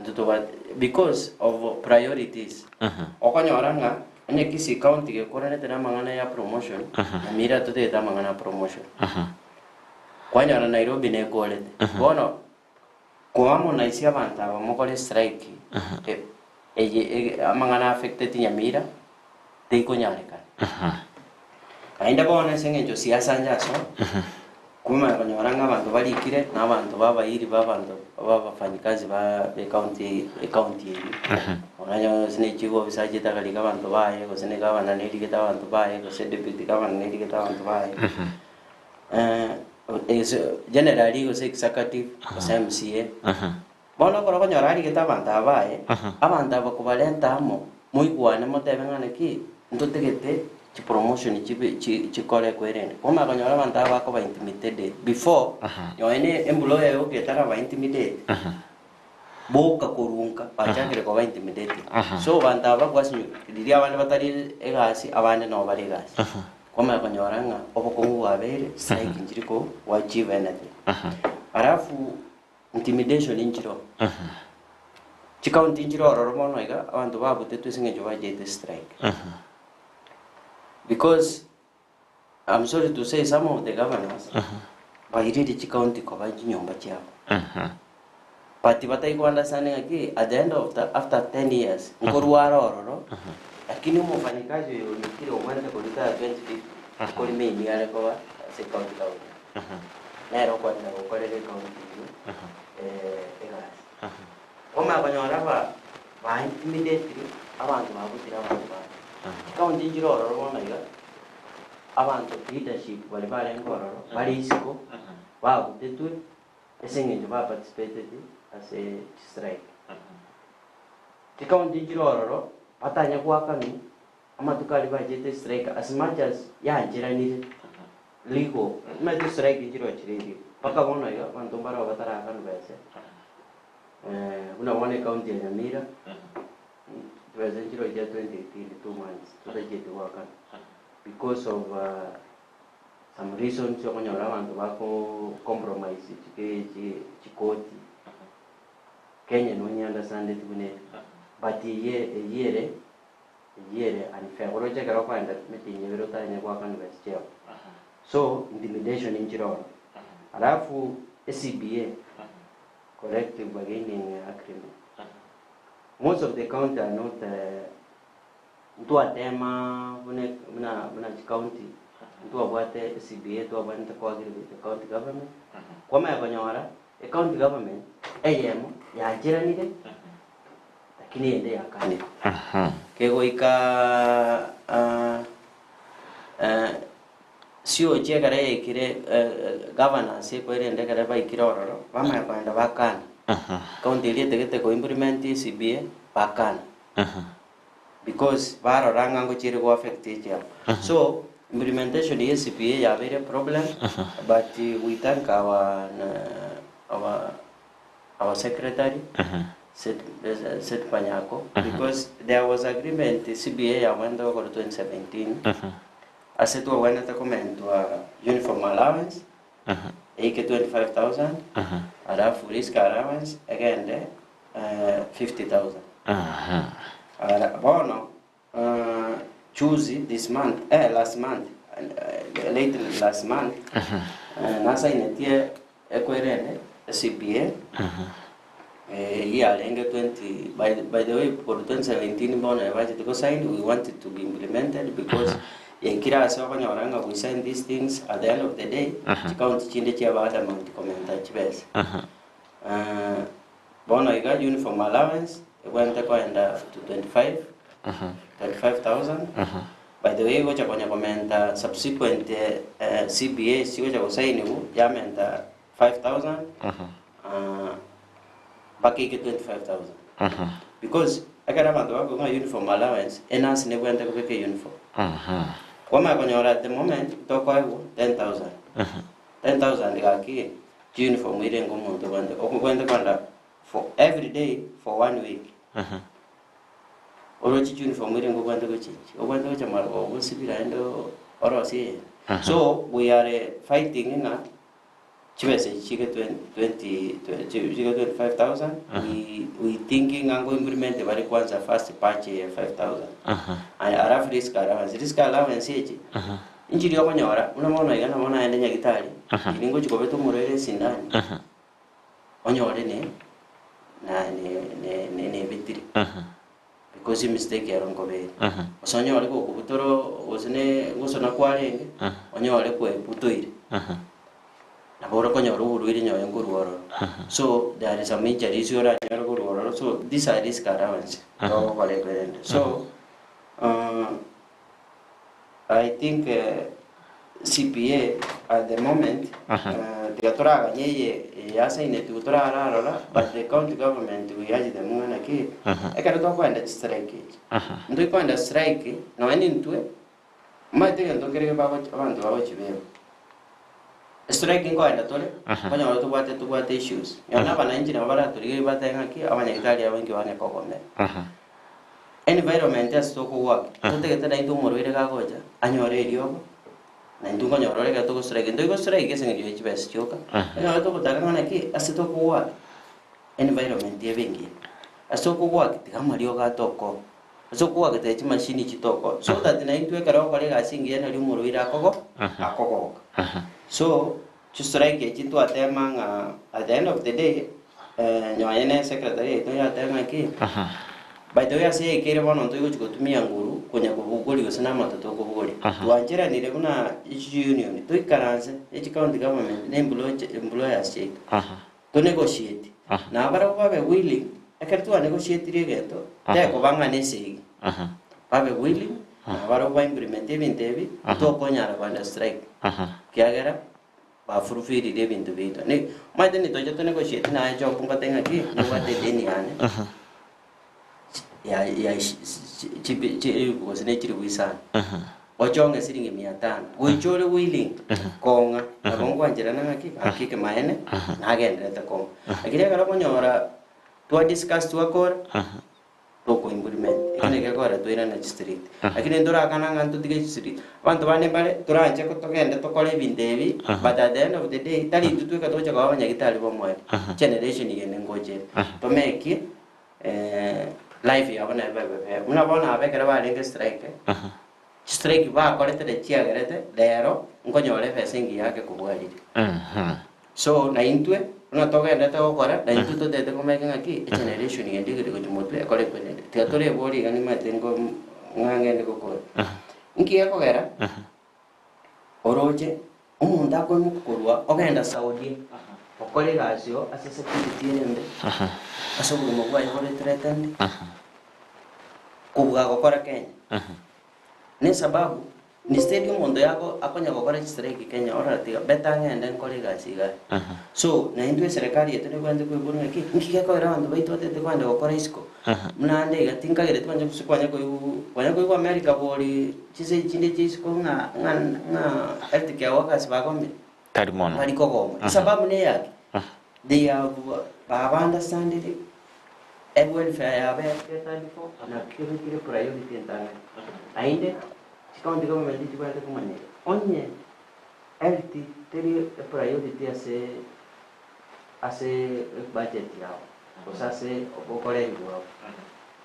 ntuto because of priorities oko nyoranga anya kisi county ge korane tena mangana ya promotion na mira to te mangana promotion kwa nyora Nairobi ne kolete bono Kuamo na isia banta ba mokole strike amangana affected Nyamira teiko nyareka kainda bona sengenjo siasa njaso kuma banyoranga abantu balikire n'abantu babayiri babantu babafanyikazi ba county onanya sinichigo bisaje takalika abantu baye ko senega bana nelikita abantu baye ko deputy governor nelikita abantu baye generally was executive was MCA bona ko nyorari kita banta bae abanta bakubalenta amo muy bwana motebengane ki ndotegete chi promotion chi kole kwerene koma ko nyora banta bako ba intimidated before yoene employer yo ketara ba intimidated boka kurunka pachakire ko ba intimidated so banta bakwasi diria bane batari egasi abane no bari egasi koma konyoranga obokongu wabere strike njiriko wachieve anything arafu intimidation injiro chikaunti injiro roromono iga abantu babute twisinge joba jete strike because I'm sorry to say some of the governors bayiridi chikaunti ko bajinyomba chabo but batai ko understanding aki at the end of after 10 years ngorwara ororo lakini mfanyikazi yule umwende kulita 2050 kuli mimi yale kwa second town nero kwa ndio kwa ile county egas koma banyora ba intimidate abantu babutira abantu county njiro rorona iga abantu leadership bali bale ngororo bali isiko babutetwe esengenje ba participated as a strike county njiro rororo atanya kwakani amatukali bajete strike as much as yanjiranire legal mate strike njiro chiriri paka bono yo bantumbara batara kan bese una one county ya Nyamira bese njiro ya 2018 2 months tujete wakan because of some reasons yo konyora bantu bako compromise chikoti Kenya no understand it bune but yere and February kero kwanda meeting yero tanya kwa kan bese so intimidation injiro alafu SCBA collective bargaining agreement most of the county are not mtu atema muna county mtu abwate SCBA tu abwate kwa agreement the county government kwa mayakonyora the county government ayemo yajiranire lakini ende yakani kego ika sio chekare kire governor se ko ende kare ba ikirororo bama kwanda bakana county ile tegete ko implement CBA bakana because baro ranga ngo chire go affect each so implementation of CBA ya very problem but we thank our secretary set Panyako because there was agreement CBA ya went over 2017 asetua wana ta comment wa uniform allowance eke 25,000 alafu risk allowance again 50,000 bono choose this month last month last month nasa inetie ekwerene CBA yeah lenge 20 by the way for 2017 bono budget go signed we wanted to be implemented because kira sawa nyoranga we sign these things at the end of the day county chinde chia baada mount commenta chibes bono iga uniform allowance went to 25,000 by the way gocha konya commenta subsequent CBA si gocha sign ya menta 5,000 baki ke 25,000 because agara mando wako ma uniform allowance enas ne went to ke uniform Koma konyora at the moment to kwa 10,000 10,000 gaki uniform ile ngomuntu bande okukwenda kwanda for every day for 1 week. Oro chichu uniform ile ngo kwanda ko chichi. Okwanda ko chamara ko sibira endo oro si. So we are fighting in a chibese chike 25,000. We thinking ango implement the very kwanza first patch 5,000. And arafu risk allowance echi. Injiri yako nyora unamona igana mona ende nyagitari. Ilingo chikobeto murele sindani. Onyore ne bitiri. Because mistake ya rongo be. Osonyore ko kubutoro osene ngosona kwarenge. Onyore ko eputoire. Nabora ko nyoro uruire nyoyo nguruoro. So there is a major issue ra nyoro nguruoro. So this are risk allowance. No collect. So I think CPA at the moment tigatora nyeye yasa ine tutora arara but the county government we yaji the mwana ki ekara to kwenda strike ndo kwenda strike no eni ntwe mate ndo kereke baba abantu baba chibero strike kwenda tole kwanya watu bwate issues yana bana injina babara tuli batanga ki abanyagitali abangi wane kokome environment as to ko work to tegeta dai to morwire ka goja anyore eliogo na ndungo nyorore ka to strike ndo ko strike ke sengi yechi best choka na to kutaka ngana ki asito ko work environment yebengi aso ko work kama lio ka toko aso ko work te machine chitoko so that na itwe karo kale ga singi yana li morwire akoko so to strike ke chitu atema at the end of the day nyoyene secretary to ya tema ki by the way say kere bono ndo yuko kutumia nguru kunya kubugoli gusana matoto kubugoli tuanjira nire kuna union to ikaranze county government employers check to negotiate na bara babe willing ekertu negotiate rigeto te ko banga nesigi babe willing na bara ba implement evintevi to konyara kwanda strike kiagera ba furufiri de bintu bito ne madeni to jeto negotiate na jo punga tenga ki ni wate deni ane ya chibi ko sene chiri wisana ojonge siringi 500 wichore willing konga na bongo anjira na akike maene na agenda ta konga akire kala konyora to discuss to akor to ko implement ikine ke kora to ina na district akine ndora kana ngantu dige district abantu bane bale turanje ko togenda to kole bindevi but at the end of the day tali tutu ka toja kwa banyagitali bomwe generation yene ngoje to make life ya bana bebe unabona abekera bali strike strike ba kolete de chiagerete lero ngonyole fesingi yake kubwalire so na intwe una togenda to kora na intu to tete komeka ngaki generation yende gede kutumotwe akole kwende teatore boli gani matengo ngangende kokora nki yakogera oroje umuntu akonu kukorwa ogenda Saudi okole gasyo asese kitiende asoguru mogwa ikole threatened kubuga gukora Kenya ni sababu ni stadium mondo yako akonya gukora strike Kenya oratiga betanga ende nkole gasiga so na indwe serikali yetu ni kwende kuibona ki nkike ko era ndo baito tete kwende gukora isko mnande gatinka gere twanje kusikwanya ko America boli chise chinde chisko nga etike wakasi bagombe tarimono bali kogoma sababu ne yake they have understand welfare ya betalifo na kile priority ndani ainde county government itibale kumane onye health teri priority ase budget yao osase obokole ngo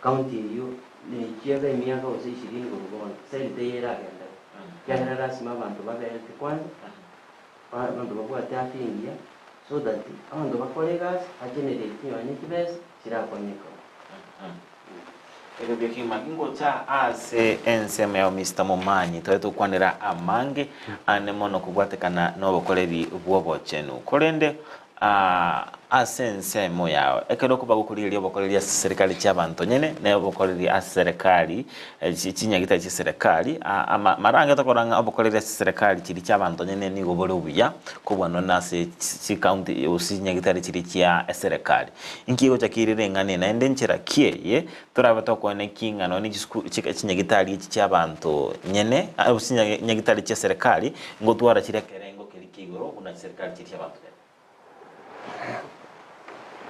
county yo ni chiega miaka ose 20 ngobona sel teyera genda kana rasima abantu babe health kwanza abantu babwa tafi india so that abantu bakole gas agenerate yone kibes chirakonyeko ero byekima ingota ase enseme ya Mr. Mumanyi twetu kwanira amange ane mono kugwatekana n'obukoleri bwobochenu kolende ensemo yawe ekero kuba gukurira obukoleri ya serikali cy'abantu nyene ne obukoleri ya serikali kinyagita cya serikali maranga takoranga obukoleri ya serikali kiri cy'abantu nyene ni gobore ubuya kubona nase ci county usinyagita kiri cya serikali inkigo cyakirire ngane na ende nchira kieye turaba tokone kingano ni kinyagita cy'abantu nyene usinyagita cya serikali ngo twara kirekerengo kiri kigoro una serikali kiri cy'abantu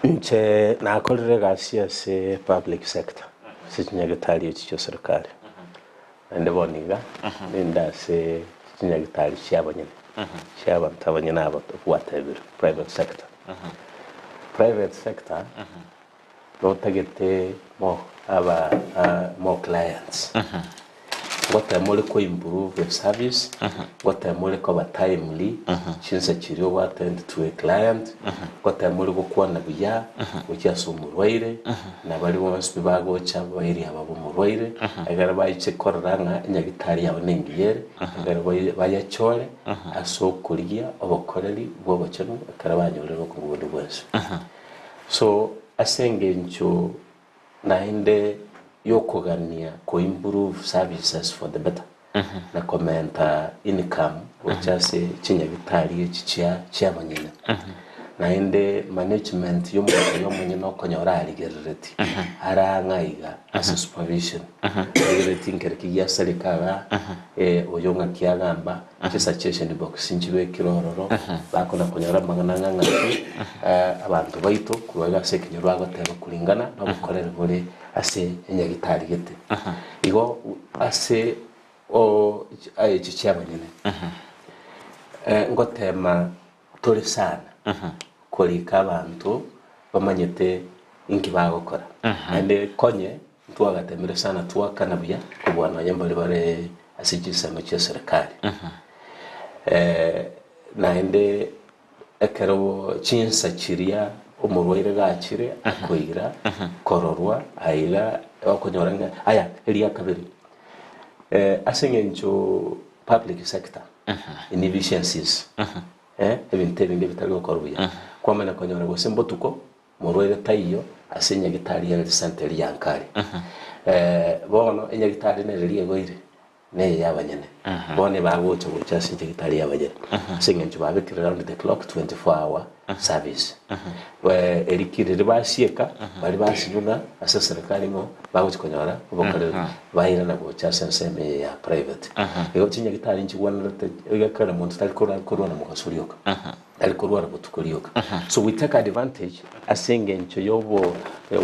nche nakorire gasi ase public sector sichinyagitari echicho serikali ande boniga nenda ase chinyagitari chiabanyene chiabantu abanyene abo whatever private sector private sector no tagete mo aba more clients what I'm only ko improve the service what I'm only ko timely chinsa chirio what and to a client what I'm only ko kwana biya ukiaso murwaire na bali bonse bago cha bairi ababo murwaire agara bayiche koranga nyagitari yabo nengiyere agara bayachole aso kuriya abakoreri bo bacano karabanyolero ko bundi bwese so asengencho naende yokogania ko improve services for the better na commenta income wachase chinyagitari chicha manyene naende management yomunye no konyora aligereti arangaiga as supervision aligereti nkereki ya serikala oyonga kiagamba suggestion box njibe kirororo bakona konyora mangana ngati abantu baito kuwaga sekinyurwa gotero kulingana no gukorera buri ase enyagitari gete igo ase o chicha manyene ngotema tole sana kolika abantu bamanyete inki bagokora ande konye twagatemere sana twakanabuya kubwana yambale bare asijisano cya serikali naende ekero chinsa chiria umurwaire gachire akoira kororwa aira okonyoranga aya elia kabiri asengencho public sector inefficiencies ebintu ebingi bitari gukorwa kwamana konyora gose mbotuko murwaire taiyo asenya gitari ya center yankari bono enyagitari neririye goire ne yabanyene bone bagocho gocha sinje gitari yabanyene singencho babikira round the clock 24 hour service we erikirire basieka bari basinyuna asa serikali ngo bagocho konyora bokare bayira na gocha senseme ya private ego tinya gitari nchi wana egakara muntu talikora na mukasurioka alikorwa rabutukurioka so we take advantage asengencho yobo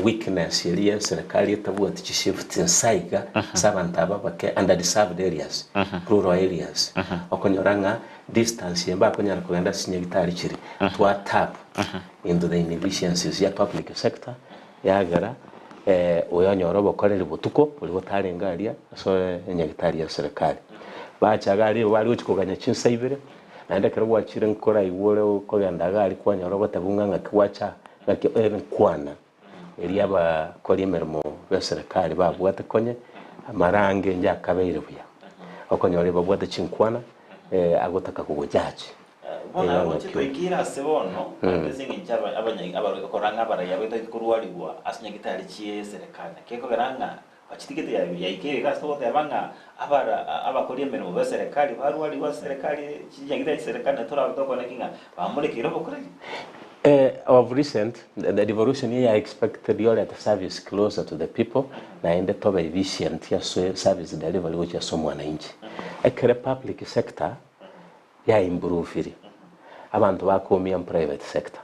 weakness yeli serikali etabu ati shift inside sabanta ababake under the served areas rural areas okonyoranga distance yemba konyara kugenda sinyagitari chiri to tap into the inefficiencies ya public sector yagara oyonyoro bokorera butuko buli botarengaria so nyagitari ya serikali bachagali bali uchikoganya chinsaibire naenda kero wachire nkora iwole ko yandagali kwanyoro batabunganga kwacha ngake kwana eliaba kolimermo beserikali babwate konye amarange nja kabeire buya okonyore babwate chinkwana agotaka kugojaji bona wote toikira sebono abezingi njaba abanyanyi abakoranga baraya beta kurwaliwa asinyagitari chie serikali keko garanga achitikete ya ikere gasto tabanga abakoriye mbere mu serikali barwali wa serikali chinyagitari serikali tora batoko nakinga bamulekira bokore of recent the devolution here I expected your at service closer to the people na ende toba efficient ya service delivery which is someone inji ekere public sector ya improve abantu bakomia private sector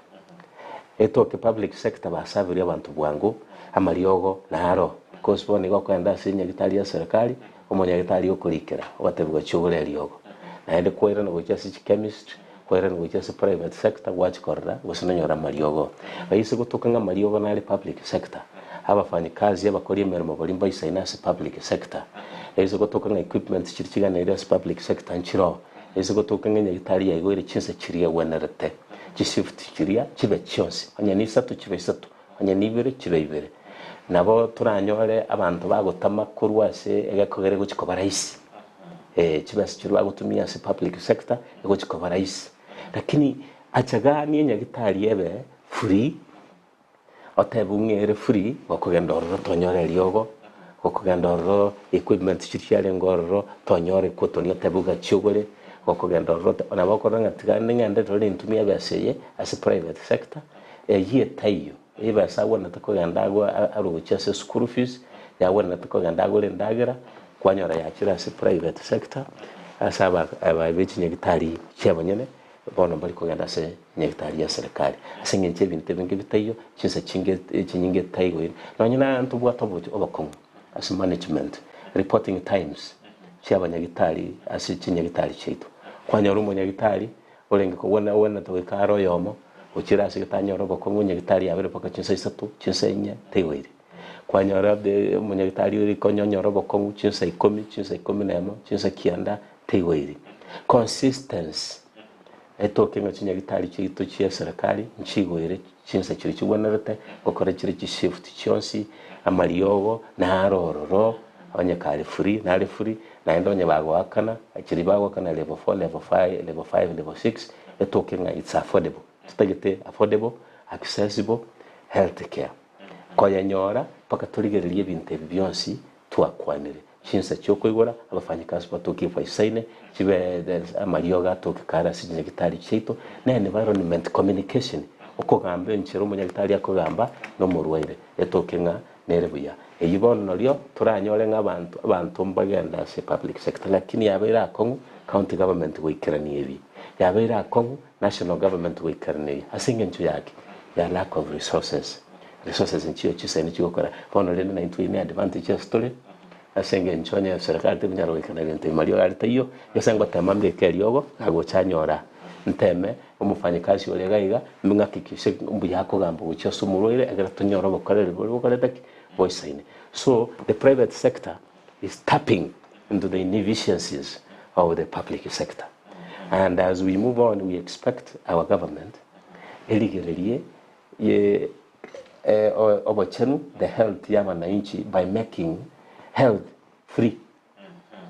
etoke public sector basabiri abantu bwangu amariogo naro because bone gokwenda sinyagitari ya serikali umunyagitari yokurikira watebwa chugure riogo naende kwera no gocha chemistry kwera no gocha private sector wachikorra gosinonyora mariogo bayise gutokanga mariogo na public sector abafanya kazi abakora imirimo bari mbaye finance public sector ezo gutokanga equipment chirichigana area public sector nchiro ezo gutokanga nyagitari ya igore chinse chiriya wenerete chishift chiriya chibe cyose anya ni 3 chibe 3 anya ni 2 chibe 2 nabo turanyore abantu bagotama kurwase egakogere guchikoba rais chibasi chirwa gutumia se public sector guchikoba rais lakini achagani nyagitari ebe free otebungere free okugenda ororo tonyore riogo okugenda ororo equipment chiriare ngororo tonyore kotonia tebuga chugore okugenda ororo nabo koranga tigane ngende tore ntumia baseye as private sector ye tayo eba sawa natakogenda agwa arucha se school fees yawe natakogenda agwa ndagera kwanyora yakira se private sector asaba ababichi nyagitari cyabanyene bono bali kugenda se nyegitari ya serikali asinge nche bintu bingi bitayo chinsa chinyinge tayo no nyina ntu bwa tobo obakongo as management reporting times cyaba nyagitari asi chinyagitari chetu kwanya rumo nyagitari olenge ko wona to karo yomo ukira asi gitanyoro bakongo nyagitari yabere paka chinsa 3 chinsa 4 tayo kwanya rabde munyagitari uri konyonyoro bakongo chinsa 10 chinsa 11 chinsa 9 tayo consistency etokenga chinyagitari chitu chia serikali nchigwire chinsa chiri chibonarete gukora chiri shift chionsi amariogo na arororo abanyakari free na free na endonye bagwakana chiri bagwakana level 4 level 5 level 5 level 6 etokenga it's affordable tutagete affordable accessible health care koya nyora paka turigererie binte byonsi twakwanire chinsa cyokwigora abafanyikazi batokifa isaine chibe amarioga tokikara sinyagitari chito na environment communication uko gambe nchero munyagitari akogamba no murwaire etokenga nerebuya eyibono lyo turanyore abantu mbagenda se public sector lakini yabera kongu county government wikirani ebi yabera kongu national government wikirani asinge nchu yake ya lack of resources nchiyo chisene chikokora bono lene na intu ine advantage story asenge nchonya serikali timunyaro wikana bintu mario alitayo yosangwa tamambe keliogo agochanyora nteme umufanyikazi olegaiga mungakikishe umbu yako gambo ucho sumurwire agara tunyoro bokorere voice. So the private sector is tapping into the inefficiencies of the public sector, and as we move on we expect our government eligererie obachenu the health ya wananchi by making health free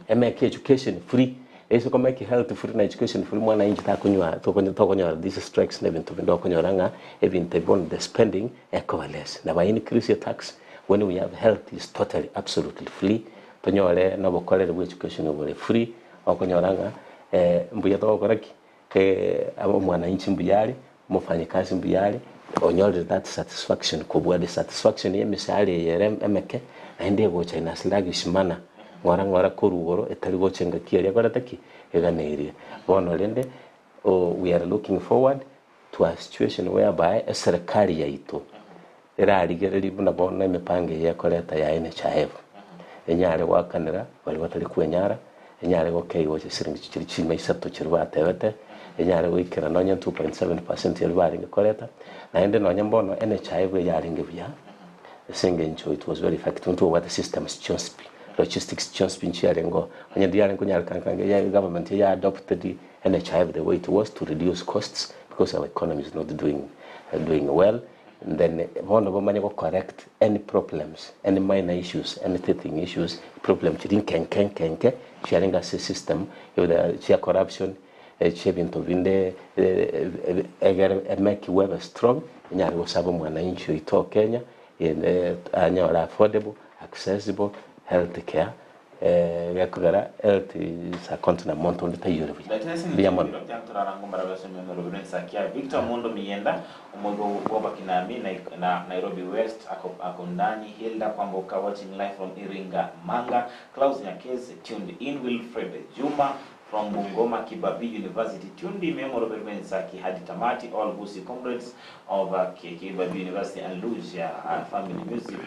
and make education free. Eso ko make health free na education free mwana inji takunywa this strikes never to bindo kunyoranga even the bond the spending equivalence na by increase tax when we have health is totally absolutely free tonyore na bokorere bu education over free okunyoranga mbuya to koraki abo mwana inji mbuyali mufanyikazi mbuyali onyore that satisfaction kubwa the satisfaction ye misali yere emeke ende go China sluggish mana ngora kurugoro etari go chenga kiari barataki eganeri bono lende we are looking forward to a situation whereby a serikali yaito erari gereri buna bona mipange ya koleta ya NHIF enyare wakanira bali batari kwenyara enyare go kei go siringi chiri chima isato chirwa tebete enyare go ikira nonya 2.7% yalbari koleta na ende nonya mbono NHIF yari ngebya singe ncho it was very effective to what the systems just logistics just been sharing go when the yaran kunyar kankange ya government ya adopted the NHIF the way it was to reduce costs because our economy is not doing well, and then one of them correct any problems, any minor issues, any teething issues, problem chidin kenke sharing as a system with the corruption chebin to vinde make web strong nyari go sabo mwananchi ito Kenya in anyora affordable accessible health care yakugara health is a continent monto nditayure bya mondo turarangomara basomero Rubensa kia Victor Mondo Miyenda umogo goba kinami na Nairobi West ako ndani Hilda Kwamboka watching live from Iringa Manga Klaus Nyakeze tuned in Wilfred Juma from Bungoma Kibabi University tuned in Memoro Rubensa ki hadi tamati all Busi comrades of Kibabi University and Lucia and family music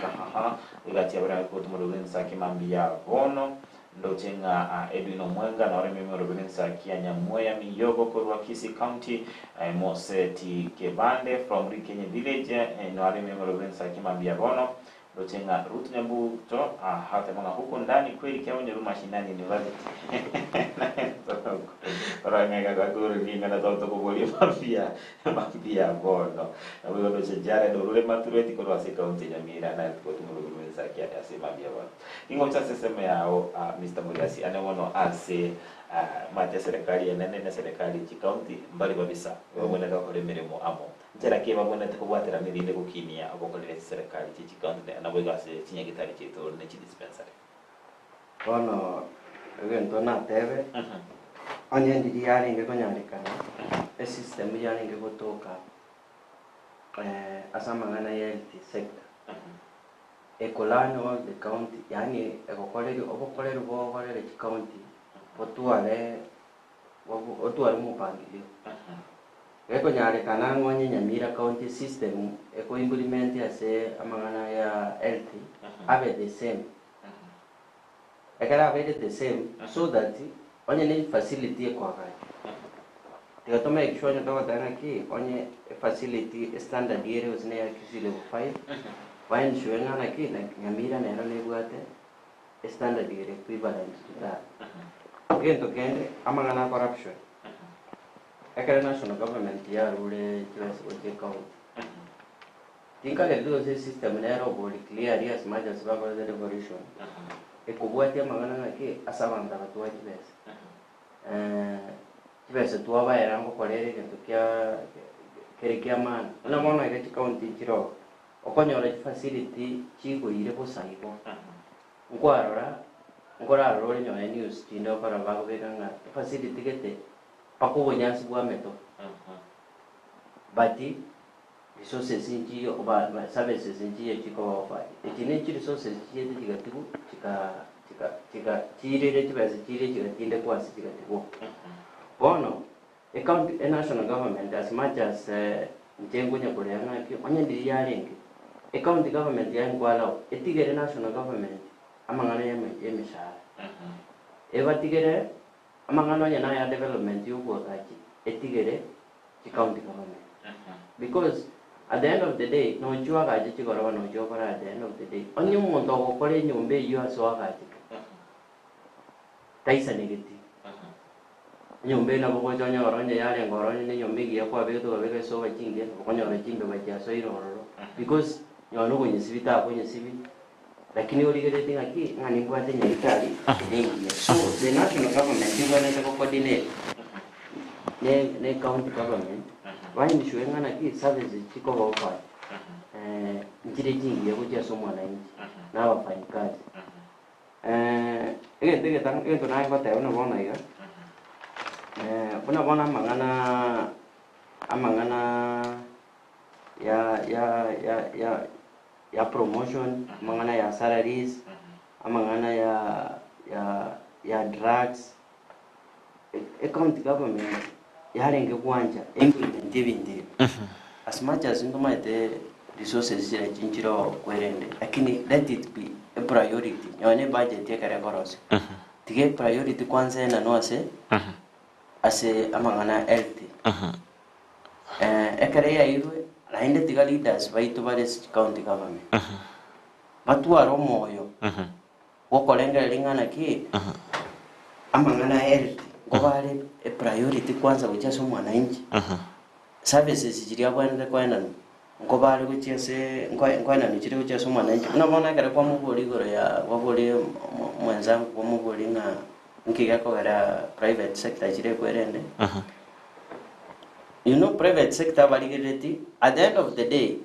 igati abara ko Rubensa ki mambia bono ndotenga Edwin Omwenga na Oremi Rubensa ki Anyamoya Miyogo Korwa Kisi County Moseti Kebande from Rikenye village na Oremi Rubensa ki mambia bono ndotenga Ruth Nyabuto hata mwana huko ndani kweli kwa nyeru mashinani university Oranga gaguru ninga na toto kuboli mafia bono na wewe ndo chejara ndo rule matureti kwa sika county ya Mira na kwa Rubensa ki atasema bia bono ingo mtasema yao Mr. Muriasi anawono ase mate serikali ya nene na serikali ya county mbali babisa wabona ka kole miremo amo ntera ke babona te kubwatira mirinde kukinia abokole serikali ya county na bwega se tinya gitari cheto ne chi dispensary bono evento na tebe anye ndi yari nge konyarikana e system yari nge gotoka asamangana ya health sector ekolano the county yani obokolere ki county potuale otware mupangilio eko nyare kana ngonye Nyamira county system eko implement ase amangana ya health abe the same ekara abe the same so that onye ni facility kwa kai tiga to make sure nyoto tanga ki onye facility standard yere usine ya kisi level 5 wain shuenga na ki na Nyamira na ero lebuate standard yere equivalent to that gento kende amangana corruption ekara national government ya rule just oje count tinka le do system na ero body clear as much as ba the revolution ekubwate amangana na ki asabanda batwa kibese kibese tuaba era ngo kolere gento kya kerekia man na mona ile county kiro okonyora facility chigo ire bosaiko ngora role nyoya news tindo para bago bekanga facility gete pakubonyansi bwa meto bati resources inji oba services inji chiko ofa ekine chi resources chiyete chigatibu chika chirere chibase chire chigatinde kwasi chigatibu bono a national government as much as njengo nyakoleanga ki onye ndiri yarenge a county government yangwala etigere national government amangana yemishara eba tigere amangana yana ya development yuko kachi etigere ki county government because at the end of the day no jua kaji chigora no jua para at the end of the day onye muntu okore nyumbe yu aso kaji taisa negati nyumbe na boko jonya oronye yale ngoronye ne nyumbe giye kwa beto babeka so bachinge bokonyo rechimbe bacha so iroro because nyono kwenye sibita kwenye sibi lakini oligere tinga ki ngani bwate nyitali ngi so the national government ngone ko coordinate ne county government wani nishuenga na ki services chiko baofa njire jingi yako cha somo na nchi na wafanyikazi ege tang ege na ngota una bona iga bona amangana ya promotion amangana ya salaries amangana ya drugs county government yarenge kwanja implement ibindi as much as ndomaite resources zile chinchiro kwerende lakini let it be a priority nyone budget yakare korose tige priority kwanza na noase ase amangana health ekare ya iwe nainde tiga leaders baitu bare county government batwaro moyo wokolengera lingana ki amangana health ngobale a priority kwanza kuchaso mwananchi services jiria kwenda ngobale kuchese ngwana nichire kuchaso mwananchi unabona kare kwa mubuli goro ya wabuli mwenzangu kwa mubuli na nkiga ko gara private sector jire kwerende you know private sector valigireti at the end of the day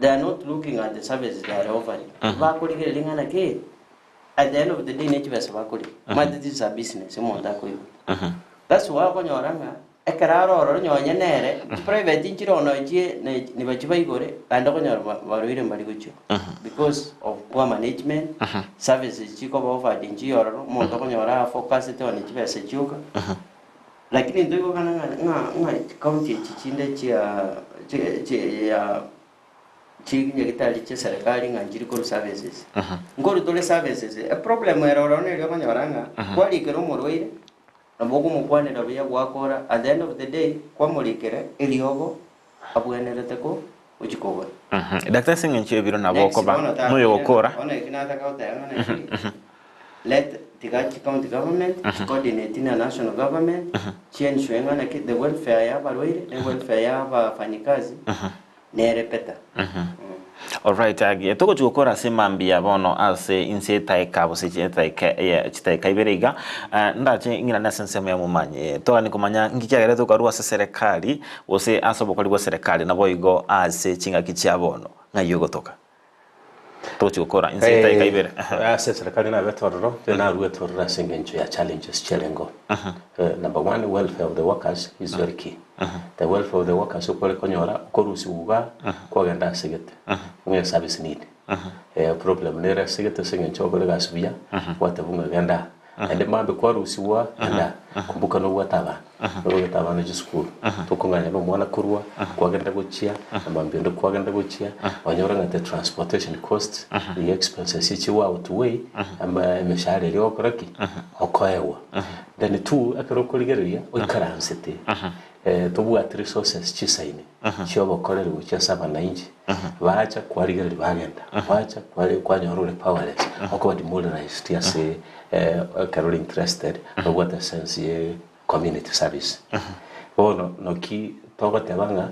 they are not looking at the services they are offering bakuligere lingana ke at the end of the day nechi basa bakuli this is a business monda ko that's why ko nyoranga ekararo oro nyonya nere private inchiro no ji ni bachiba igore ando ko nyor baruire mbali gucho because of poor management services chiko ba offered inchi oro mondo ko nyora focus to ni chibese chuka lakini ndio kana nga county chichinde ya chiginye kitali cha serikali nganjiri ko services ngoro dole services a problem era oro ne ko nyoranga kwali kero morweire naboko mukwane rabia gwakora at the end of the day kwa mulikere eliogo abwenerete ko uchikoba Dr. Singenche biro naboko ba muyo gukora ona kinata ka utayangana let the county government coordinate na national government change wengana ki the welfare ya barwire the welfare ya bafanyikazi ne repeta all right agi toko chukora semambia bono ase inseta ekabo se chita iberiga ndache ingina na sensemo ya mumanye toka nikomanya ngikyagere tokarua se serikali ose asobokali kwa serikali na boigo ase chinga kichya bono ngayo gotoka toko chukora inseta ikaibere ase serikali na betororo tena ruwe torora singencho ya challenges chelengo number one, welfare of the workers is very key. The welfare of the workers ukore konyora korusi uga kwa ganda sigete unge service need problem nera sigete singencho kore gasubia wata bunga ganda ende mambe kwa rusiwa anda kumbuka no wataba no wataba na school tukunganya no mwana kurwa kwagenda guchia mambe ndo kwagenda guchia wanyora ngate transportation cost the expenses ichiwa outweigh amba mishahara rio koraki okoewa then two akarokoligeria oikaransete tubwate resources chisaine chio bokorera guchia saba na inji bacha kwarigerera bagenda bacha kwari kwanyorore powerless oko demoralized yase karoli interested but what a sense ye community service bono noki togote banga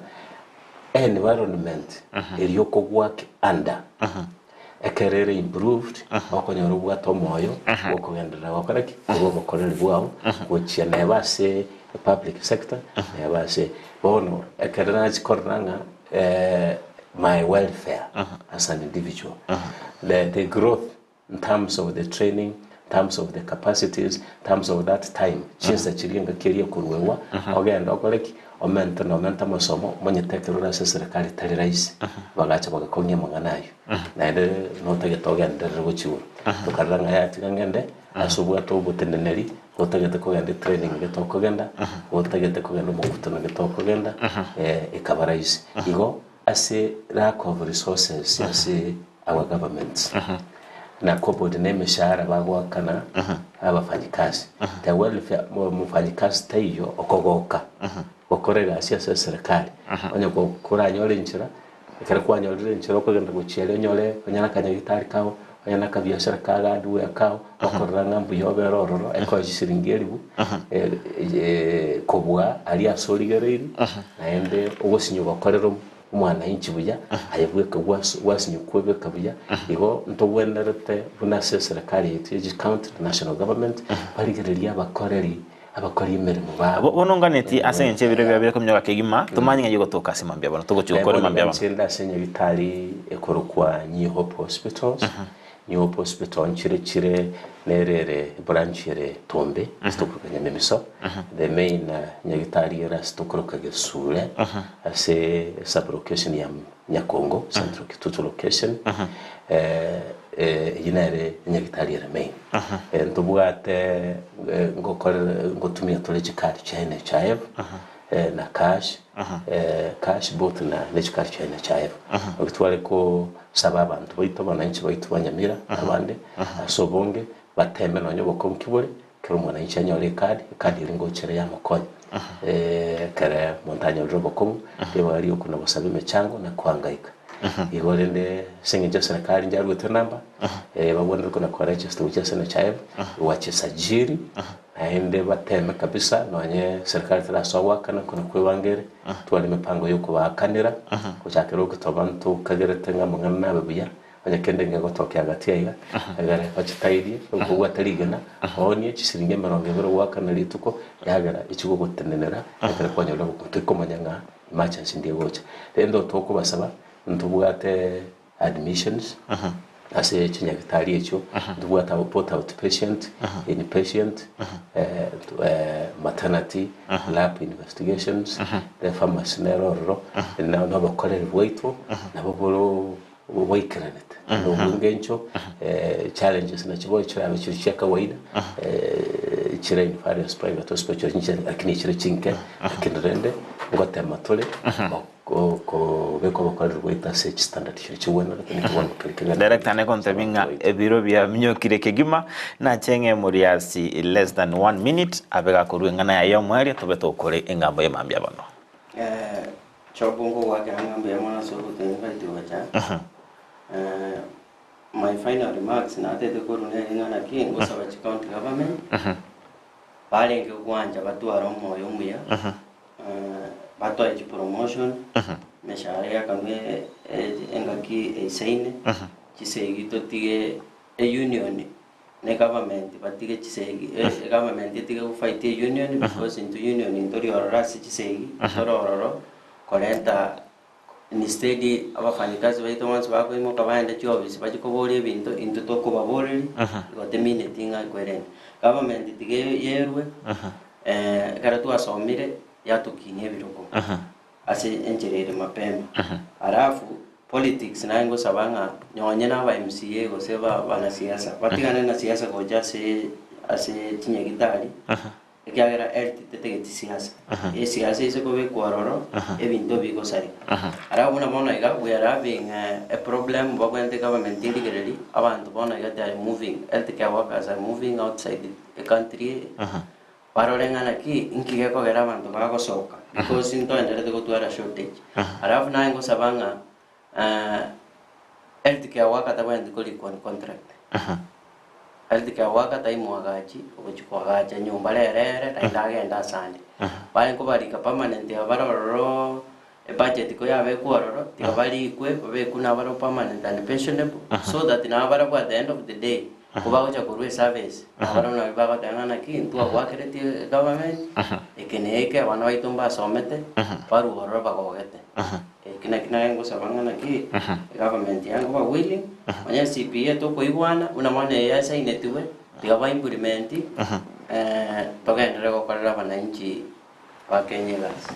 environment erioko work under ekerere improved okonyoro bwato moyo okugendera okoraki obokorera bwao guchia nebase public sector nebase bono ekerera chikoranga my welfare as an individual the growth in terms of the training, in terms of the capacities, in terms of that time chinsa chiringa keria kurwewa ogenda okoreki omenta masomo monye tekerura serikali tari rais bagacha bagakonya manganayo naende no tegetogendera gochiwo tukaranga ya tigangende asubwa to buteneneri gotagete kugenda training getokogenda gotagete kugenda mukutana getokogenda ikabarais igo ase lack of resources ase our governments na koboard ne mishahara bagwakana abafanyikazi the welfare mufanyikazi tayo okogoka okorera siasa serikali onye gukora nyore nchira ekara kwa nyore nchira okogenda guchiele nyore onyana kanya gitari kawo onyana ka biashara kaga duwe kawo okorera ngambu yoberororo eko jisiringeribu kobwa ali asoligereiri naende ogosinyo bakorero umwana inchi buya ayebwe ka wasinyo kwebe kabuya igo ntogwenderete buna serikali yetu county national government barigereria abakoreri abakori imirimo babo bononganeti asenche biro bya komyoga kegima tumanyi ngayo gotoka simambya bano tugochukore mambya bano senda senya bitali ekorokwa New Hope Hospitals New Hope Hospital nchire nerere branch yere Tombe stokukanya memiso the main nyagitali era stokukanya Sule ase sub location ya Nyakongo central Kitutu location yinere nyagitali era main ntubwate ngotumia toleji card chaine chaev na cash both na card chaine chaev okutwale ko sababa ntubaito bananchi baito banyamira abande asobonge bateme no nyoboko mkibore kero mwana inchi anyore card iringo chere ya mokonya kare montaña roboko dewa ali okuna basabe mechango na kuhangaika igorende sengeje serikali njarwe tenamba babona kuna kwa register ucha na chaev wache sajiri aende bateme kabisa nonye serikali tarasowa kana kuna kwebangere twali mipango yuko bakanira kuchakero kutobantu kagerete ngamangana nabebuya abanyakende ngagotokya hagati yaga agara bachitairiye ubwo atarigana onye chisiringe 20 wakana lituko yagara ikigo gutenenera akara kwanyura gutiko manyanga emergency ndiye gocha rendo toko basaba ntubwate admissions ase chinyagitari echo ntubwata report outpatient inpatient maternity lab investigations the pharmacy neroro na bakorera bwaito naboboro waikranete no bungencho challenges na chiboy chirabe chiruchia kawaida chira in various private hospitals akini chira chinke akinrende ngote matole ko beko bakorera bwaita sech standard chiruchiwena lakini kibona kirikira director ne konteminga ebiro bya myokire kegima na chenge muriasi less than 1 minute abega kuruengana ya mwari tobeto kore engambo yemambya bano chobongo wake ngambo ya mwana so kutenga tiwacha my final remarks na tete korune ngana kingo saba county government balenge kwanja batwara moyo muya batwa eji promotion meshare kamwe engaki esaine chisegi totige union ne government batige chisegi government tige ku fight union because into union intori orasi chisegi tororo korenta instead abafanyikazi baito once bako imo kabaenda jobs bajikobori ebintu into toko babori gote minute nga kwerenda government tige yerwe karatu asomire yatukinie biroko ase enjerere mapema alafu politics na ngo sabanga nyonye na ba MCA go seba bana siasa batigana na siasa go jase ase tinye gitari ekiagera health tetegeti siasa siasa ise kobe kwaroro ebinto bigosari ara bona bona iga we are having a problem when the government integrally abantu bona iga they are moving health care workers are moving outside the country parolengana ki inkige kogera abantu bagosoka because into enderete gotwara shortage ara na ngo sabanga health care worker tabandi koli contract health care worker taimwagachi obuchikwaga nyumba lerere taindagenda sande bali ko bali ka permanent abaroro budget ko yabe kwaroro tikabali kwe babe kuna baro permanent and pensionable so that na baro at the end of the day kuba kuja kurwe service baro na baga tana ki ntu akwakireti government ekeneke bana baitumba somete paru baro bagogete kina ngo sabanga ki government yango ba willing manya CPA to ko ibwana una mwana ya saine tuwe tikaba implement togendera gukorera bananchi wa Kenya gas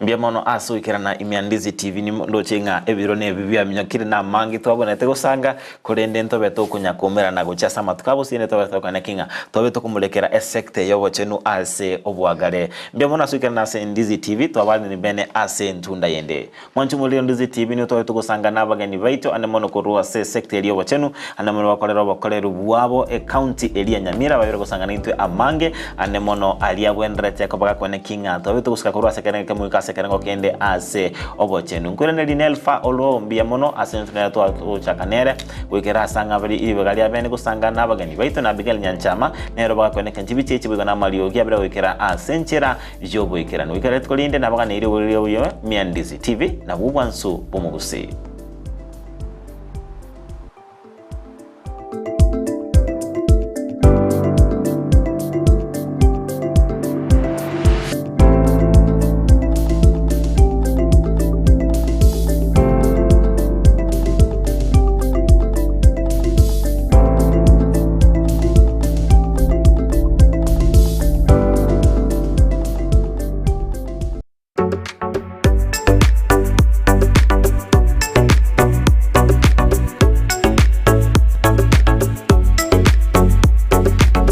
mbia mono aso ikirana Imyandizi TV ni ndo chenga ebiro ne bibia myakire na mangi twabonete gusanga kurende ntobe to kunyakomera na guchasa matukabo sine tobe to kana kinga tobe to kumulekera sector yo chenu ase obwagare mbia mono aso ikirana Imyandizi TV twabani ni bene ase ntunda yende mwanchu muri Imyandizi TV ni tobe to gusanga nabagani baito ane mono kurua se sector yo chenu ane mono bakolera bwabo county area Nyamira babiro gusanga nitwe amange ane mono alia bwendrete ko baga kone kinga tobe to gusaka kurua sekene kemulika sekerengo kende ase obochenu nkurene linelfa olombia mono ase ntuna to chakanere wikera sanga bali ibegalia bene kusanga nabagani baito na Abigail Nyanchama nero baga kone kanchibiche chibuga na maliogia bra wikera asenchera jobo wikera no wikera tkolinde nabagani iri wiriyo Imyandizi TV na bubwansu bumugusi.